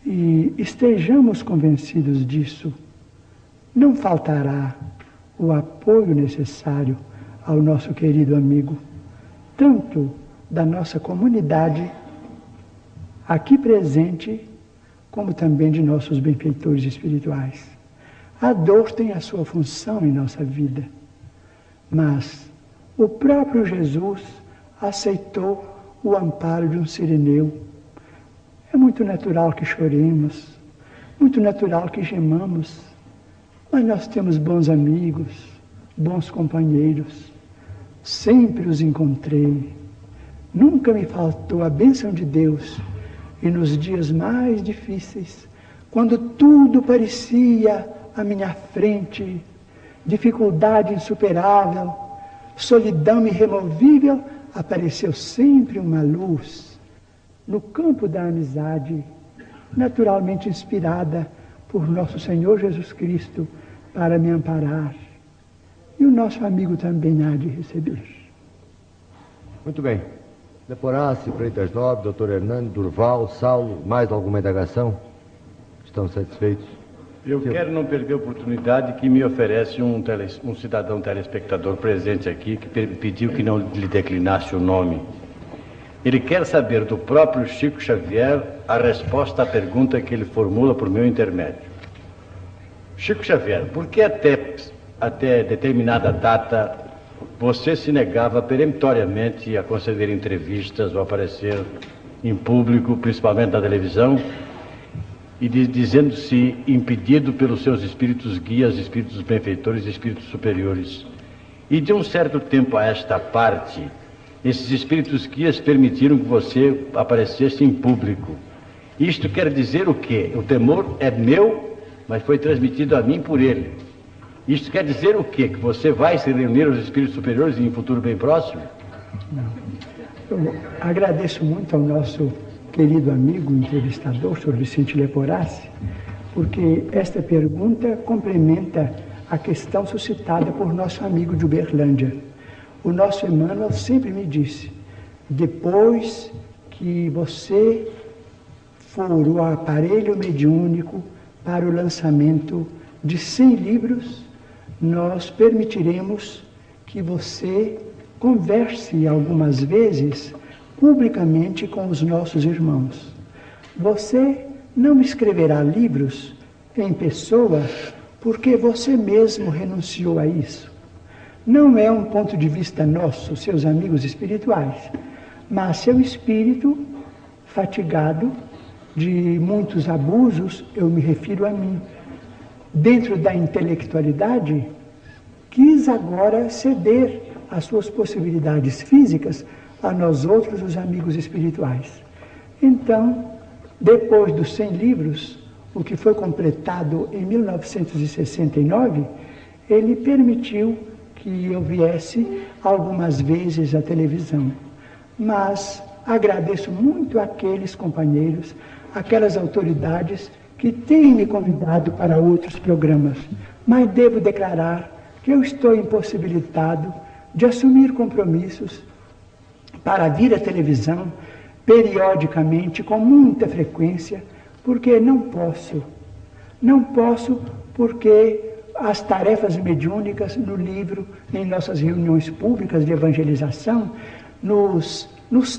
e estejamos convencidos disso, não faltará o apoio necessário ao nosso querido amigo, tanto da nossa comunidade aqui presente, como também de nossos benfeitores espirituais. A dor tem a sua função em nossa vida, mas o próprio Jesus aceitou o amparo de um sirineu. É muito natural que choremos, muito natural que gemamos, mas nós temos bons amigos, bons companheiros. Sempre os encontrei. Nunca me faltou a bênção de Deus. E nos dias mais difíceis, quando tudo parecia à minha frente, dificuldade insuperável, solidão irremovível, apareceu sempre uma luz no campo da amizade, naturalmente inspirada por nosso Senhor Jesus Cristo para me amparar. E o nosso amigo também há de receber. Muito bem. Leporace, Freitas Nobre, doutor Hernani, Durval, Saulo, mais alguma indagação? Estão satisfeitos? Eu quero não perder a oportunidade que me oferece um cidadão telespectador presente aqui, que pediu que não lhe declinasse o nome. Ele quer saber do próprio Chico Xavier a resposta à pergunta que ele formula por meu intermédio. Chico Xavier, por que até determinada data você se negava peremptoriamente a conceder entrevistas ou aparecer em público, principalmente na televisão, e dizendo-se impedido pelos seus espíritos guias, espíritos benfeitores e espíritos superiores? E de um certo tempo a esta parte, esses espíritos guias permitiram que você aparecesse em público. Isto quer dizer o quê? O temor é meu, mas foi transmitido a mim por ele. Isto quer dizer o quê? Que você vai se reunir aos espíritos superiores em um futuro bem próximo? Eu agradeço muito ao nosso querido amigo, entrevistador, Sr. Vicente Leporace, porque esta pergunta complementa a questão suscitada por nosso amigo de Uberlândia. O nosso Emmanuel sempre me disse, depois que você for o aparelho mediúnico para o lançamento de 100 livros, nós permitiremos que você converse algumas vezes publicamente com os nossos irmãos. Você não escreverá livros em pessoa porque você mesmo renunciou a isso. Não é um ponto de vista nosso, seus amigos espirituais, mas seu espírito, fatigado de muitos abusos, eu me refiro a mim, dentro da intelectualidade, quis agora ceder as suas possibilidades físicas a nós outros, os amigos espirituais. Então, depois dos 100 livros, o que foi completado em 1969, ele permitiu que eu viesse algumas vezes à televisão. Mas agradeço muito àqueles companheiros, aquelas autoridades que têm me convidado para outros programas, mas devo declarar que eu estou impossibilitado de assumir compromissos para vir à televisão periodicamente, com muita frequência, porque não posso porque as tarefas mediúnicas no livro, em nossas reuniões públicas de evangelização, nos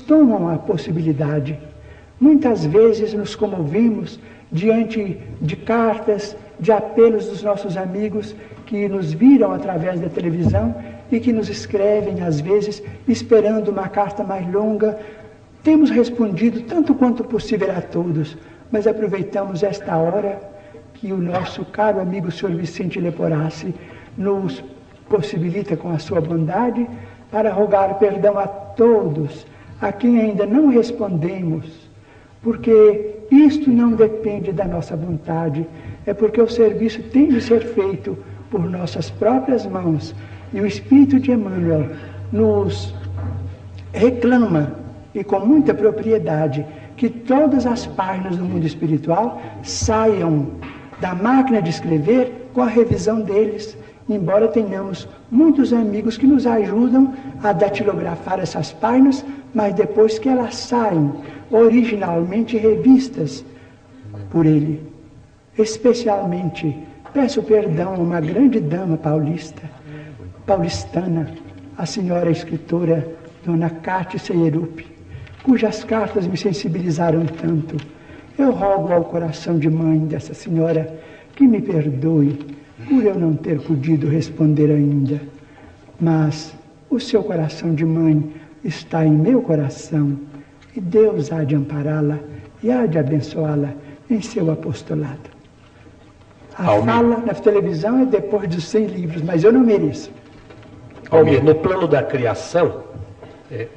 tomam a possibilidade. Muitas vezes nos comovemos diante de cartas, de apelos dos nossos amigos que nos viram através da televisão e que nos escrevem, às vezes, esperando uma carta mais longa. Temos respondido tanto quanto possível a todos, mas aproveitamos esta hora que o nosso caro amigo Sr. Vicente Leporace nos possibilita com a sua bondade para rogar perdão a todos, a quem ainda não respondemos, porque isto não depende da nossa vontade, é porque o serviço tem de ser feito por nossas próprias mãos, e o Espírito de Emmanuel nos reclama, e com muita propriedade, que todas as páginas do mundo espiritual saiam da máquina de escrever com a revisão deles, embora tenhamos muitos amigos que nos ajudam a datilografar essas páginas, mas depois que elas saem originalmente revistas por ele. Especialmente peço perdão a uma grande dama paulistana, a senhora escritora Dona Cátia Seierup, cujas cartas me sensibilizaram tanto. Eu rogo ao coração de mãe dessa senhora que me perdoe por eu não ter podido responder ainda. Mas o seu coração de mãe está em meu coração e Deus há de ampará-la e há de abençoá-la em seu apostolado. A fala na televisão é depois dos 100 livros, mas eu não mereço. Almir, no plano da criação,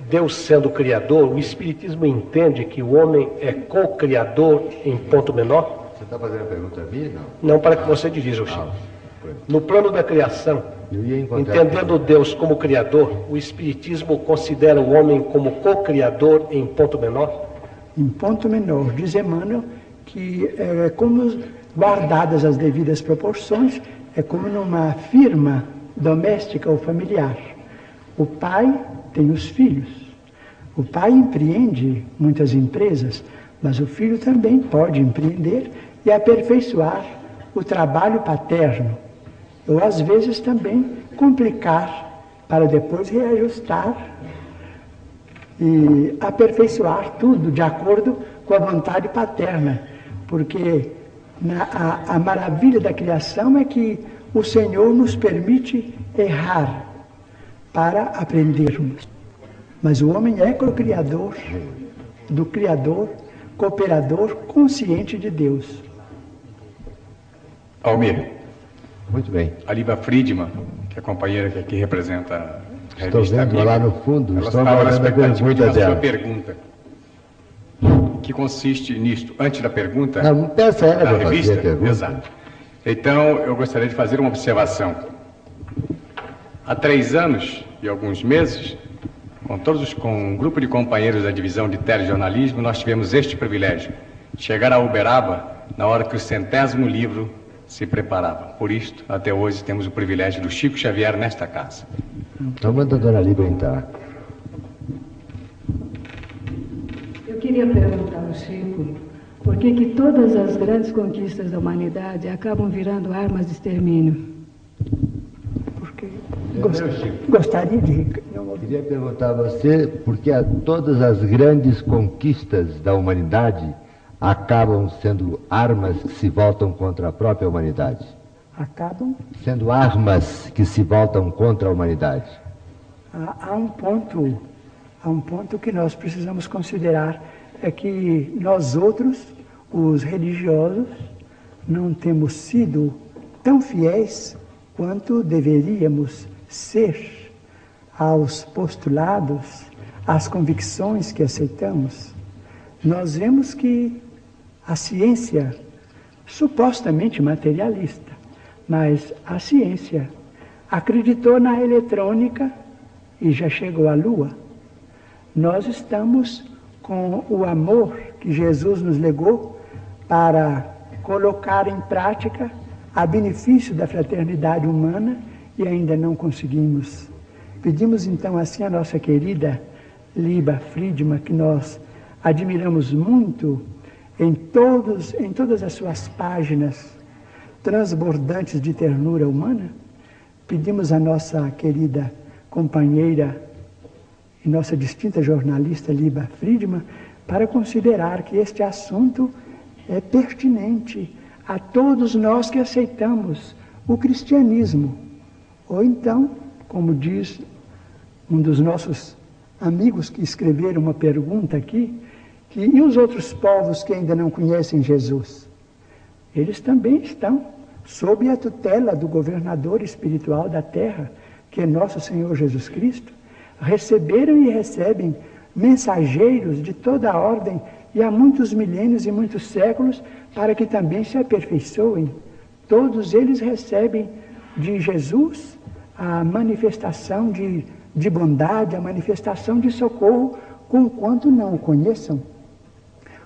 Deus sendo criador, o Espiritismo entende que o homem é co-criador em ponto menor? Você está fazendo a pergunta a mim, não? Não, para que você dirija o Chico. No plano da criação, entendendo Deus como criador, o Espiritismo considera o homem como co-criador em ponto menor? Em ponto menor, diz Emmanuel que como guardadas as devidas proporções, é como numa firma doméstica ou familiar. O pai tem os filhos. O pai empreende muitas empresas, mas o filho também pode empreender e aperfeiçoar o trabalho paterno. Ou às vezes também complicar para depois reajustar e aperfeiçoar tudo de acordo com a vontade paterna. Porque a maravilha da criação é que o Senhor nos permite errar para aprendermos. Mas o homem é co-criador do Criador, cooperador consciente de Deus. Almir. Muito bem. A Liba Friedman, que é a companheira que aqui representa a Estou revista vendo Amiga, lá no fundo, ela estou estava na aguardando a expectativa de pergunta uma sua dela. pergunta, que consiste nisto. Antes da pergunta, Não, peça ela da para fazer revista, a pergunta. exato. Então, eu gostaria de fazer uma observação. Há 3 anos e alguns meses, com um grupo de companheiros da divisão de telejornalismo, nós tivemos este privilégio, de chegar a Uberaba na hora que o 100º livro se preparava. Por isto, até hoje, temos o privilégio do Chico Xavier nesta casa. Então manda a dona Liba entrar. Eu queria perguntar ao Chico por que todas as grandes conquistas da humanidade acabam virando armas de extermínio. Porque gostaria de... Queria perguntar a você por que todas as grandes conquistas da humanidade acabam sendo armas que se voltam contra a própria humanidade. Acabam? Sendo armas que se voltam contra a humanidade. Há um ponto que nós precisamos considerar, é que nós outros, os religiosos, não temos sido tão fiéis quanto deveríamos ser aos postulados, às convicções que aceitamos. Nós vemos que a ciência, supostamente materialista, mas a ciência acreditou na eletrônica e já chegou à Lua. Nós estamos com o amor que Jesus nos legou para colocar em prática a benefício da fraternidade humana e ainda não conseguimos. Pedimos então assim a nossa querida Liba Friedman, que nós admiramos muito em todas as suas páginas transbordantes de ternura humana, pedimos à nossa querida companheira e nossa distinta jornalista Liba Friedman para considerar que este assunto é pertinente a todos nós que aceitamos o cristianismo. Ou então, como diz um dos nossos amigos que escreveram uma pergunta aqui, e os outros povos que ainda não conhecem Jesus? Eles também estão sob a tutela do governador espiritual da terra, que é nosso Senhor Jesus Cristo. Receberam e recebem mensageiros de toda a ordem e há muitos milênios e muitos séculos para que também se aperfeiçoem. Todos eles recebem de Jesus a manifestação de bondade, a manifestação de socorro, conquanto não o conheçam.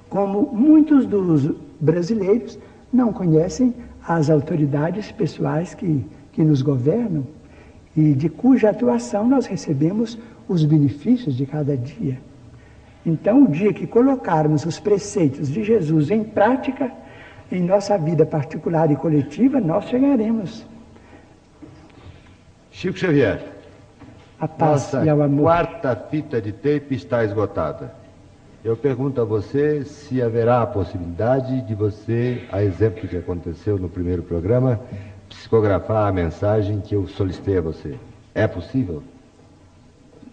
Como muitos dos brasileiros não conhecem as autoridades pessoais que nos governam e de cuja atuação nós recebemos os benefícios de cada dia. Então, o dia que colocarmos os preceitos de Jesus em prática, em nossa vida particular e coletiva, nós chegaremos. Chico Xavier, a paz nossa e ao amor. Quarta fita de tape está esgotada. Eu pergunto a você se haverá a possibilidade de você, a exemplo do que aconteceu no primeiro programa, psicografar a mensagem que eu solicitei a você. É possível?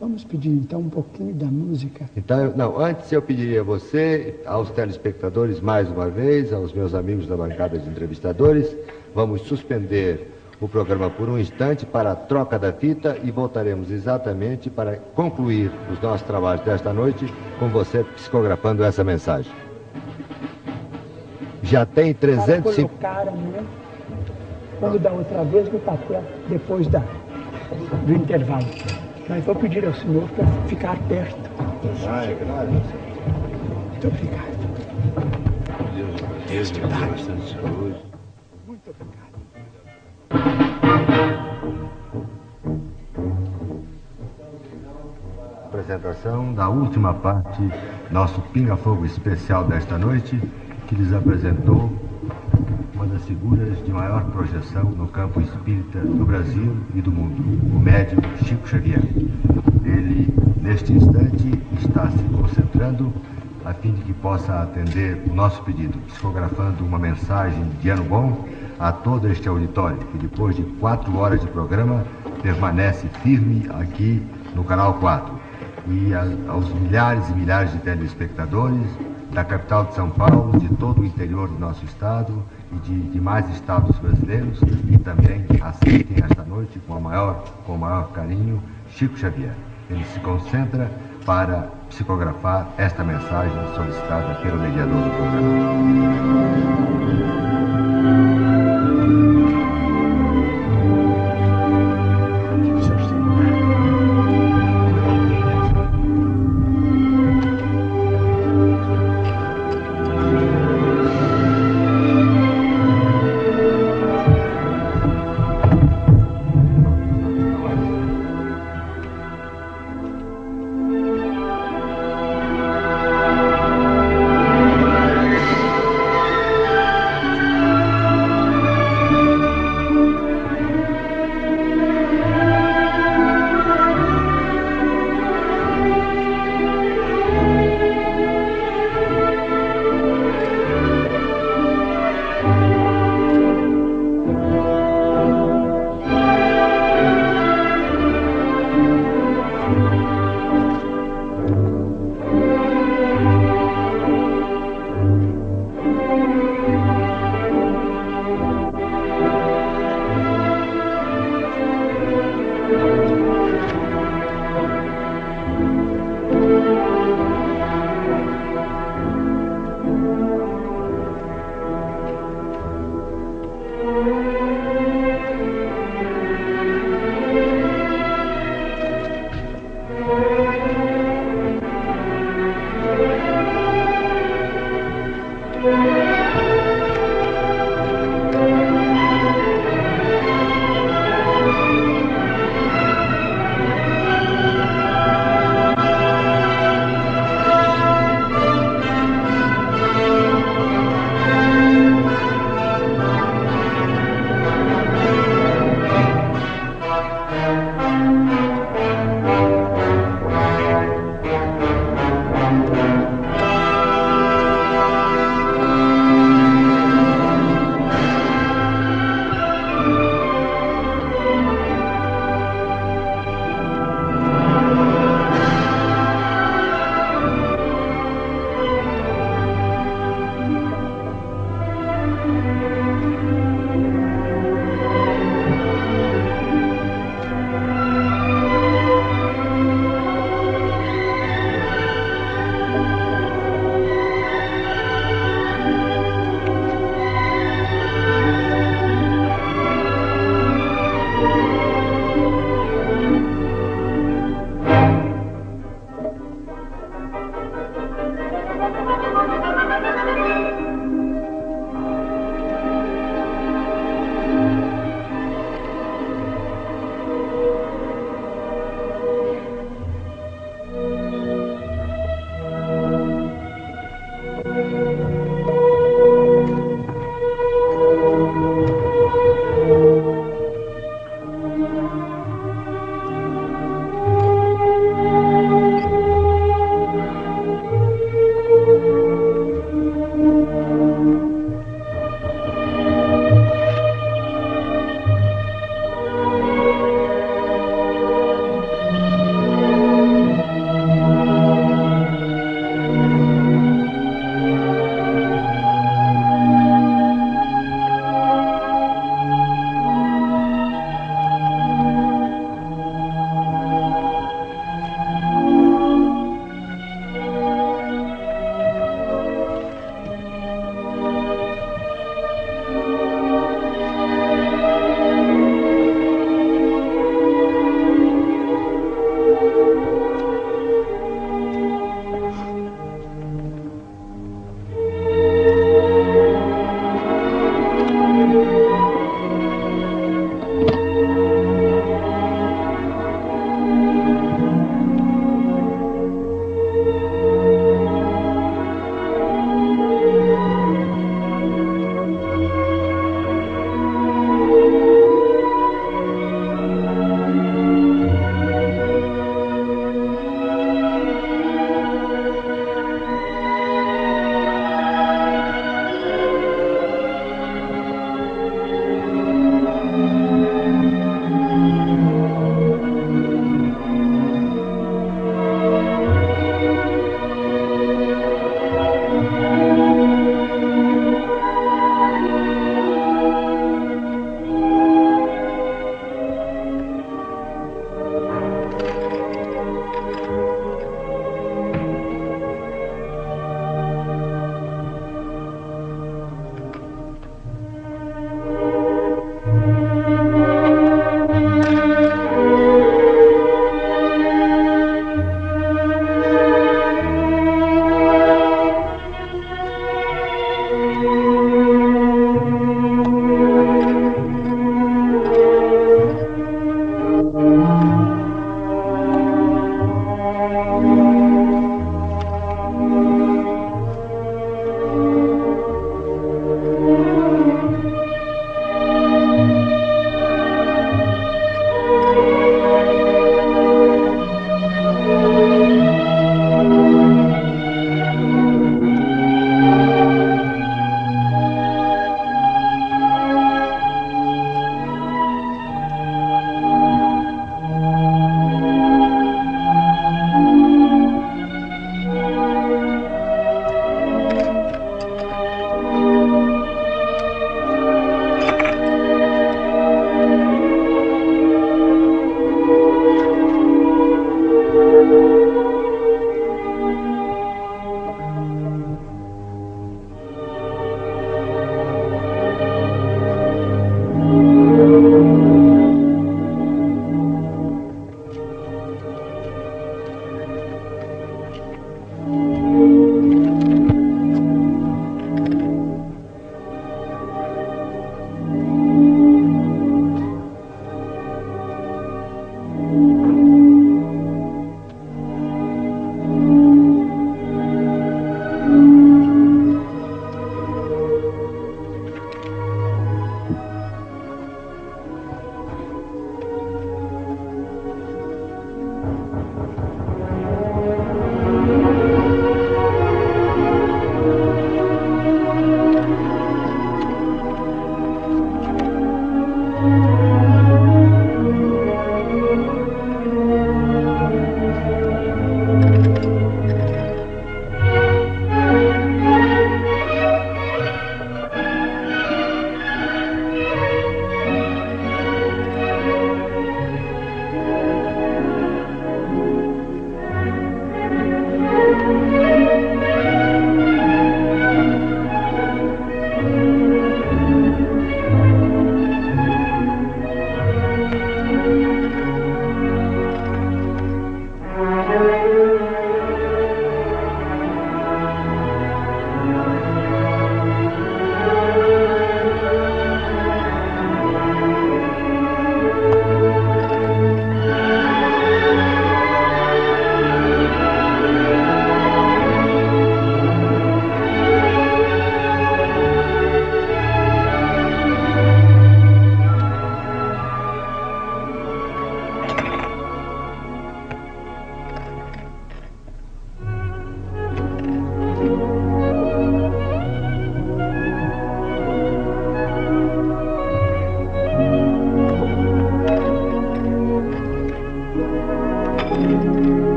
Vamos pedir então um pouquinho da música. Então, antes eu pediria a você, aos telespectadores, mais uma vez, aos meus amigos da bancada de entrevistadores, vamos suspender o programa por um instante para a troca da fita e voltaremos exatamente para concluir os nossos trabalhos desta noite com você psicografando essa mensagem. Já tem 305... Colocaram, né? Quando da outra vez no papel, depois do intervalo. Mas vou pedir ao senhor para ficar perto. É claro. Muito obrigado. Deus te dá bastante saúde. Muito obrigado. Apresentação da última parte, nosso pinga-fogo especial desta noite, que lhes apresentou uma das figuras de maior projeção no campo espírita do Brasil e do mundo, o médium Chico Xavier. Ele, neste instante, está se concentrando a fim de que possa atender o nosso pedido, psicografando uma mensagem de ano bom a todo este auditório, que depois de 4 horas de programa permanece firme aqui no Canal 4. E aos milhares e milhares de telespectadores da capital de São Paulo, de todo o interior do nosso estado e de demais estados brasileiros, e também aceitem esta noite com o maior carinho Chico Xavier. Ele se concentra para psicografar esta mensagem solicitada pelo mediador do programa.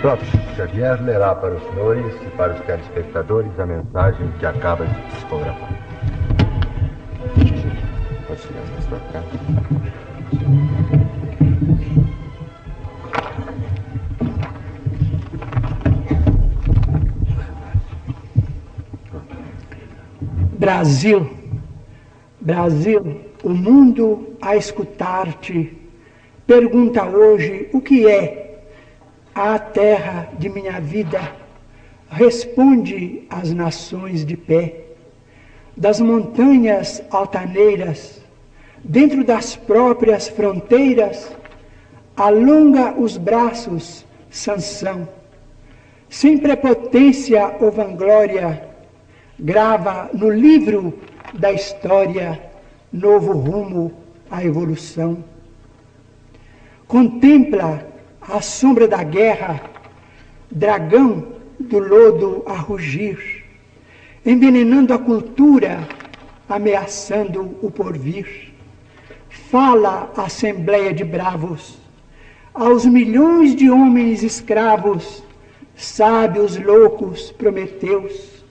próprio Chico Xavier lerá para os senhores e para os telespectadores a mensagem que acaba de psicografar. Pode chegar mais para cá. Brasil, Brasil, o mundo a escutar-te pergunta hoje o que é a terra de minha vida. Responde as nações de pé, das montanhas altaneiras, dentro das próprias fronteiras, alonga os braços, Sansão, sem prepotência ou vanglória, grava no livro da história novo rumo à evolução. Contempla à sombra da guerra, dragão do lodo a rugir, envenenando a cultura, ameaçando o porvir. Fala a assembleia de bravos, aos milhões de homens escravos, sábios loucos prometeus.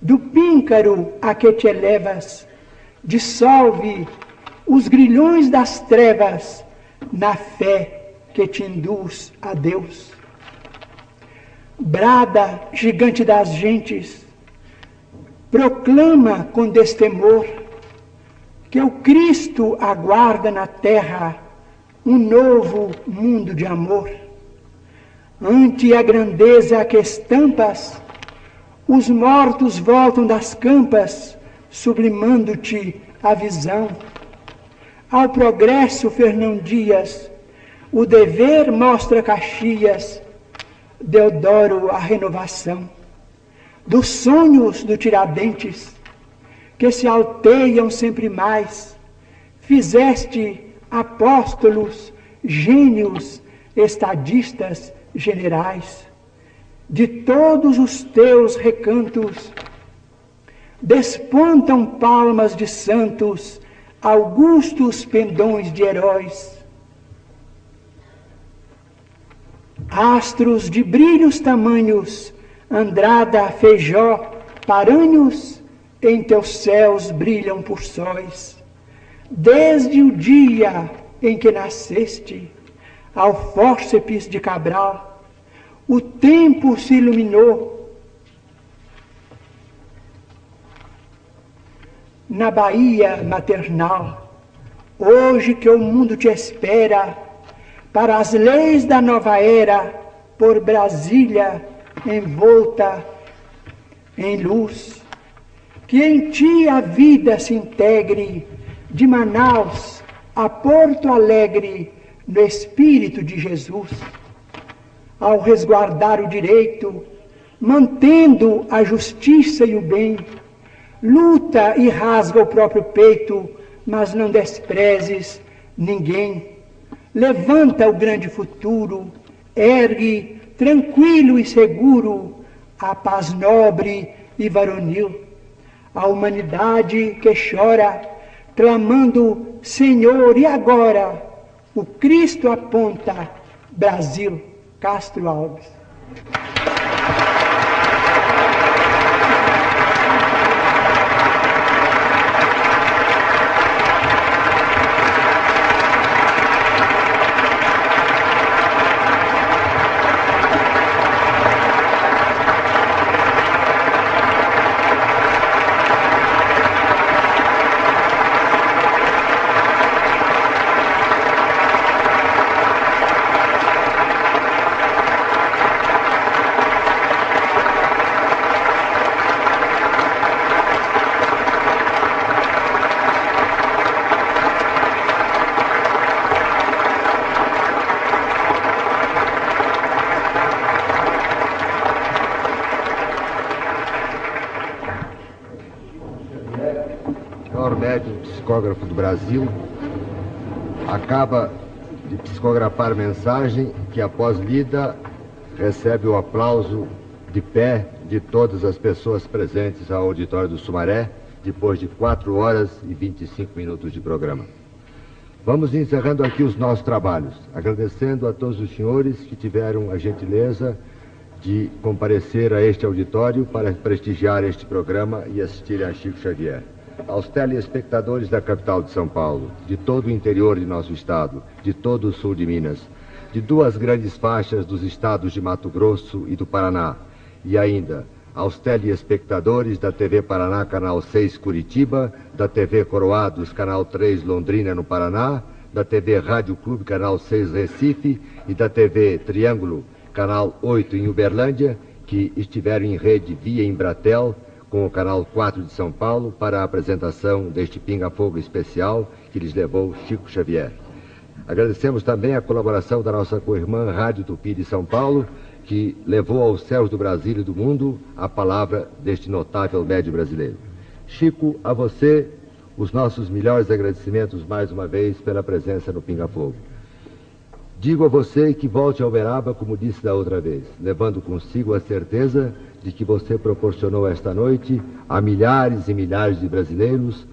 Do píncaro a que te elevas, dissolve os grilhões das trevas, na fé que te induz a Deus. Brada, gigante das gentes, proclama com destemor que o Cristo aguarda na terra um novo mundo de amor. Ante a grandeza que estampas, os mortos voltam das campas, sublimando-te a visão. Ao progresso, Fernão Dias, o dever mostra Caxias, Deodoro a renovação. Dos sonhos do Tiradentes, que se alteiam sempre mais, fizeste apóstolos, gênios, estadistas, generais. De todos os teus recantos despontam palmas de santos, augustos pendões de heróis. Astros de brilhos tamanhos, Andrada, Feijó, Paranhos, em teus céus brilham por sóis. Desde o dia em que nasceste, ao fórceps de Cabral, o tempo se iluminou. Na Bahia maternal, hoje que o mundo te espera, para as leis da nova era, por Brasília envolta em luz, que em ti a vida se integre, de Manaus a Porto Alegre, no Espírito de Jesus. Ao resguardar o direito, mantendo a justiça e o bem, luta e rasga o próprio peito, mas não desprezes ninguém. Levanta o grande futuro, ergue, tranquilo e seguro, a paz nobre e varonil. A humanidade que chora, clamando, Senhor, e agora? O Cristo aponta, Brasil. Castro Alves. Psicógrafo do Brasil, acaba de psicografar mensagem que, após lida, recebe o aplauso de pé de todas as pessoas presentes ao auditório do Sumaré, depois de 4 horas e 25 minutos de programa. Vamos encerrando aqui os nossos trabalhos, agradecendo a todos os senhores que tiveram a gentileza de comparecer a este auditório para prestigiar este programa e assistirem a Chico Xavier. Aos telespectadores da capital de São Paulo, de todo o interior de nosso estado, de todo o sul de Minas, de 2 grandes faixas dos estados de Mato Grosso e do Paraná, e ainda aos telespectadores da TV Paraná, canal 6 Curitiba, da TV Coroados, canal 3 Londrina, no Paraná, da TV Rádio Clube, canal 6 Recife, e da TV Triângulo, canal 8 em Uberlândia, que estiveram em rede via Embratel, com o canal 4 de São Paulo, para a apresentação deste Pinga-Fogo especial que lhes levou Chico Xavier. Agradecemos também a colaboração da nossa co-irmã Rádio Tupi de São Paulo, que levou aos céus do Brasil e do mundo a palavra deste notável médio brasileiro. Chico, a você, os nossos melhores agradecimentos mais uma vez pela presença no Pinga Fogo. Digo a você que volte a Uberaba, como disse da outra vez, levando consigo a certeza de que você proporcionou esta noite a milhares e milhares de brasileiros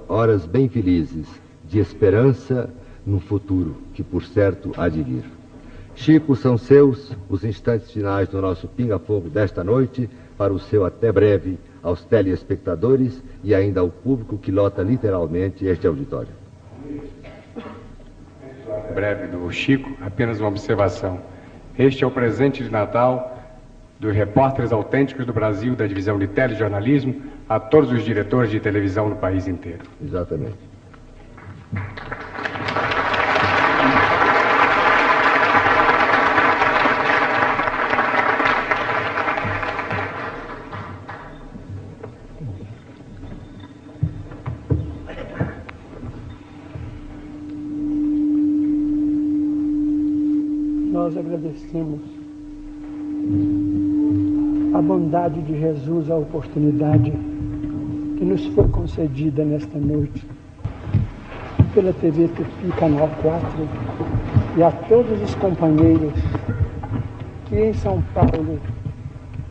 horas bem felizes, de esperança no futuro, que por certo há de vir. Chico, são seus os instantes finais do nosso Pinga Fogo desta noite, para o seu até breve aos telespectadores e ainda ao público que lota literalmente este auditório. Breve do Chico, apenas uma observação. Este é o presente de Natal dos repórteres autênticos do Brasil, da divisão de telejornalismo, a todos os diretores de televisão no país inteiro. Exatamente. Nós agradecemos a bondade de Jesus, a oportunidade que nos foi concedida nesta noite pela TV Tupi, Canal 4, e a todos os companheiros que em São Paulo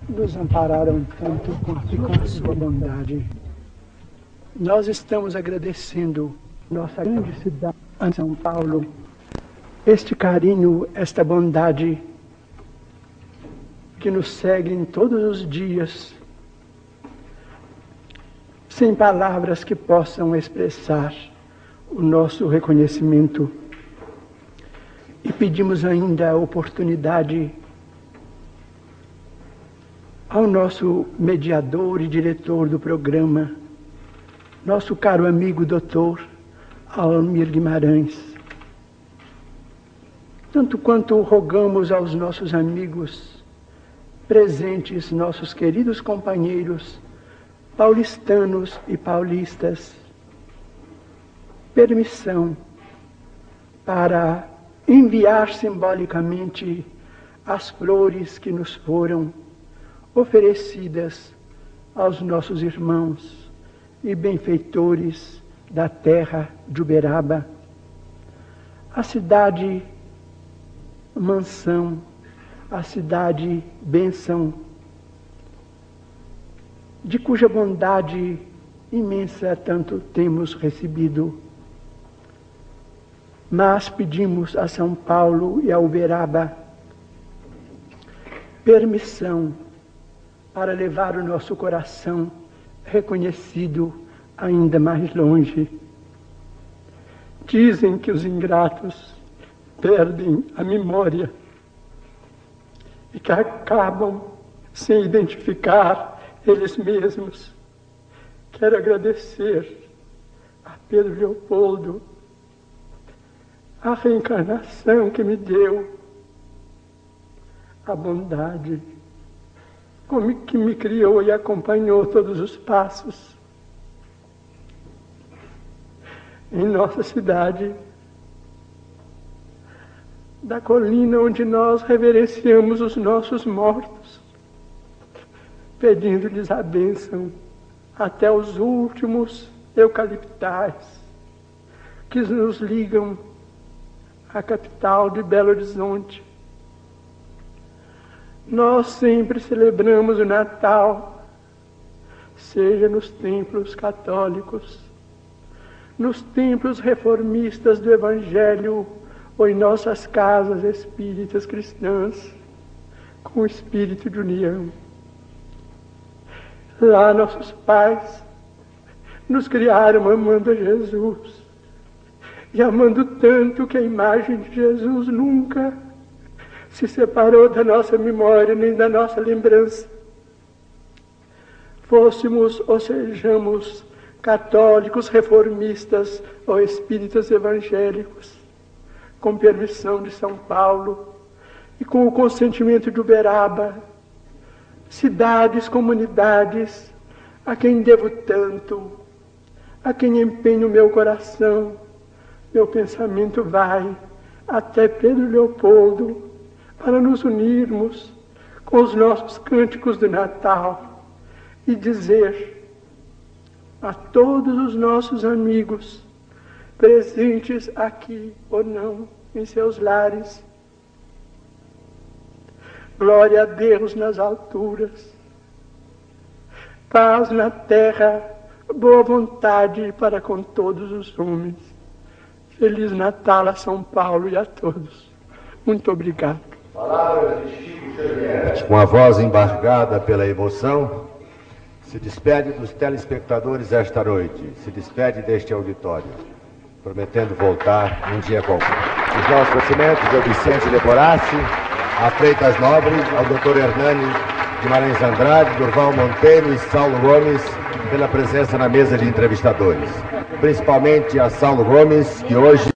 nos ampararam tanto com a sua bondade. Nós estamos agradecendo nossa grande cidade, São Paulo, este carinho, esta bondade que nos segue em todos os dias, sem palavras que possam expressar o nosso reconhecimento. E pedimos ainda a oportunidade ao nosso mediador e diretor do programa, nosso caro amigo Dr. Almir Guimarães, tanto quanto rogamos aos nossos amigos presentes, nossos queridos companheiros paulistanos e paulistas, permissão para enviar simbolicamente as flores que nos foram oferecidas aos nossos irmãos e benfeitores da terra de Uberaba, a cidade mansão, a cidade bênção, de cuja bondade imensa tanto temos recebido. Mas pedimos a São Paulo e a Uberaba permissão para levar o nosso coração reconhecido ainda mais longe. Dizem que os ingratos perdem a memória e que acabam sem identificar eles mesmos. Quero agradecer a Pedro Leopoldo a reencarnação que me deu, a bondade que me criou e acompanhou todos os passos em nossa cidade, da colina onde nós reverenciamos os nossos mortos, pedindo-lhes a bênção até os últimos eucaliptais que nos ligam à capital de Belo Horizonte. Nós sempre celebramos o Natal, seja nos templos católicos, nos templos reformistas do Evangelho ou em nossas casas espíritas cristãs, com o espírito de união. Lá nossos pais nos criaram amando a Jesus, e amando tanto que a imagem de Jesus nunca se separou da nossa memória nem da nossa lembrança. Fôssemos ou sejamos católicos, reformistas ou espíritas evangélicos, com permissão de São Paulo e com o consentimento de Uberaba, cidades, comunidades, a quem devo tanto, a quem empenho meu coração, meu pensamento vai até Pedro Leopoldo para nos unirmos com os nossos cânticos de Natal e dizer a todos os nossos amigos, presentes aqui ou não, em seus lares, glória a Deus nas alturas, paz na terra, boa vontade para com todos os homens. Feliz Natal a São Paulo e a todos. Muito obrigado. Palavras de Chico Xavier. Com a voz embargada pela emoção, se despede dos telespectadores esta noite, se despede deste auditório, prometendo voltar um dia qualquer. Os nossos agradecimentos ao Vicente Leporassi, a Freitas Nobre, ao Dr. Hernani Guimarães Andrade, Durval Monteiro e Saulo Gomes pela presença na mesa de entrevistadores. Principalmente a Saulo Gomes, que hoje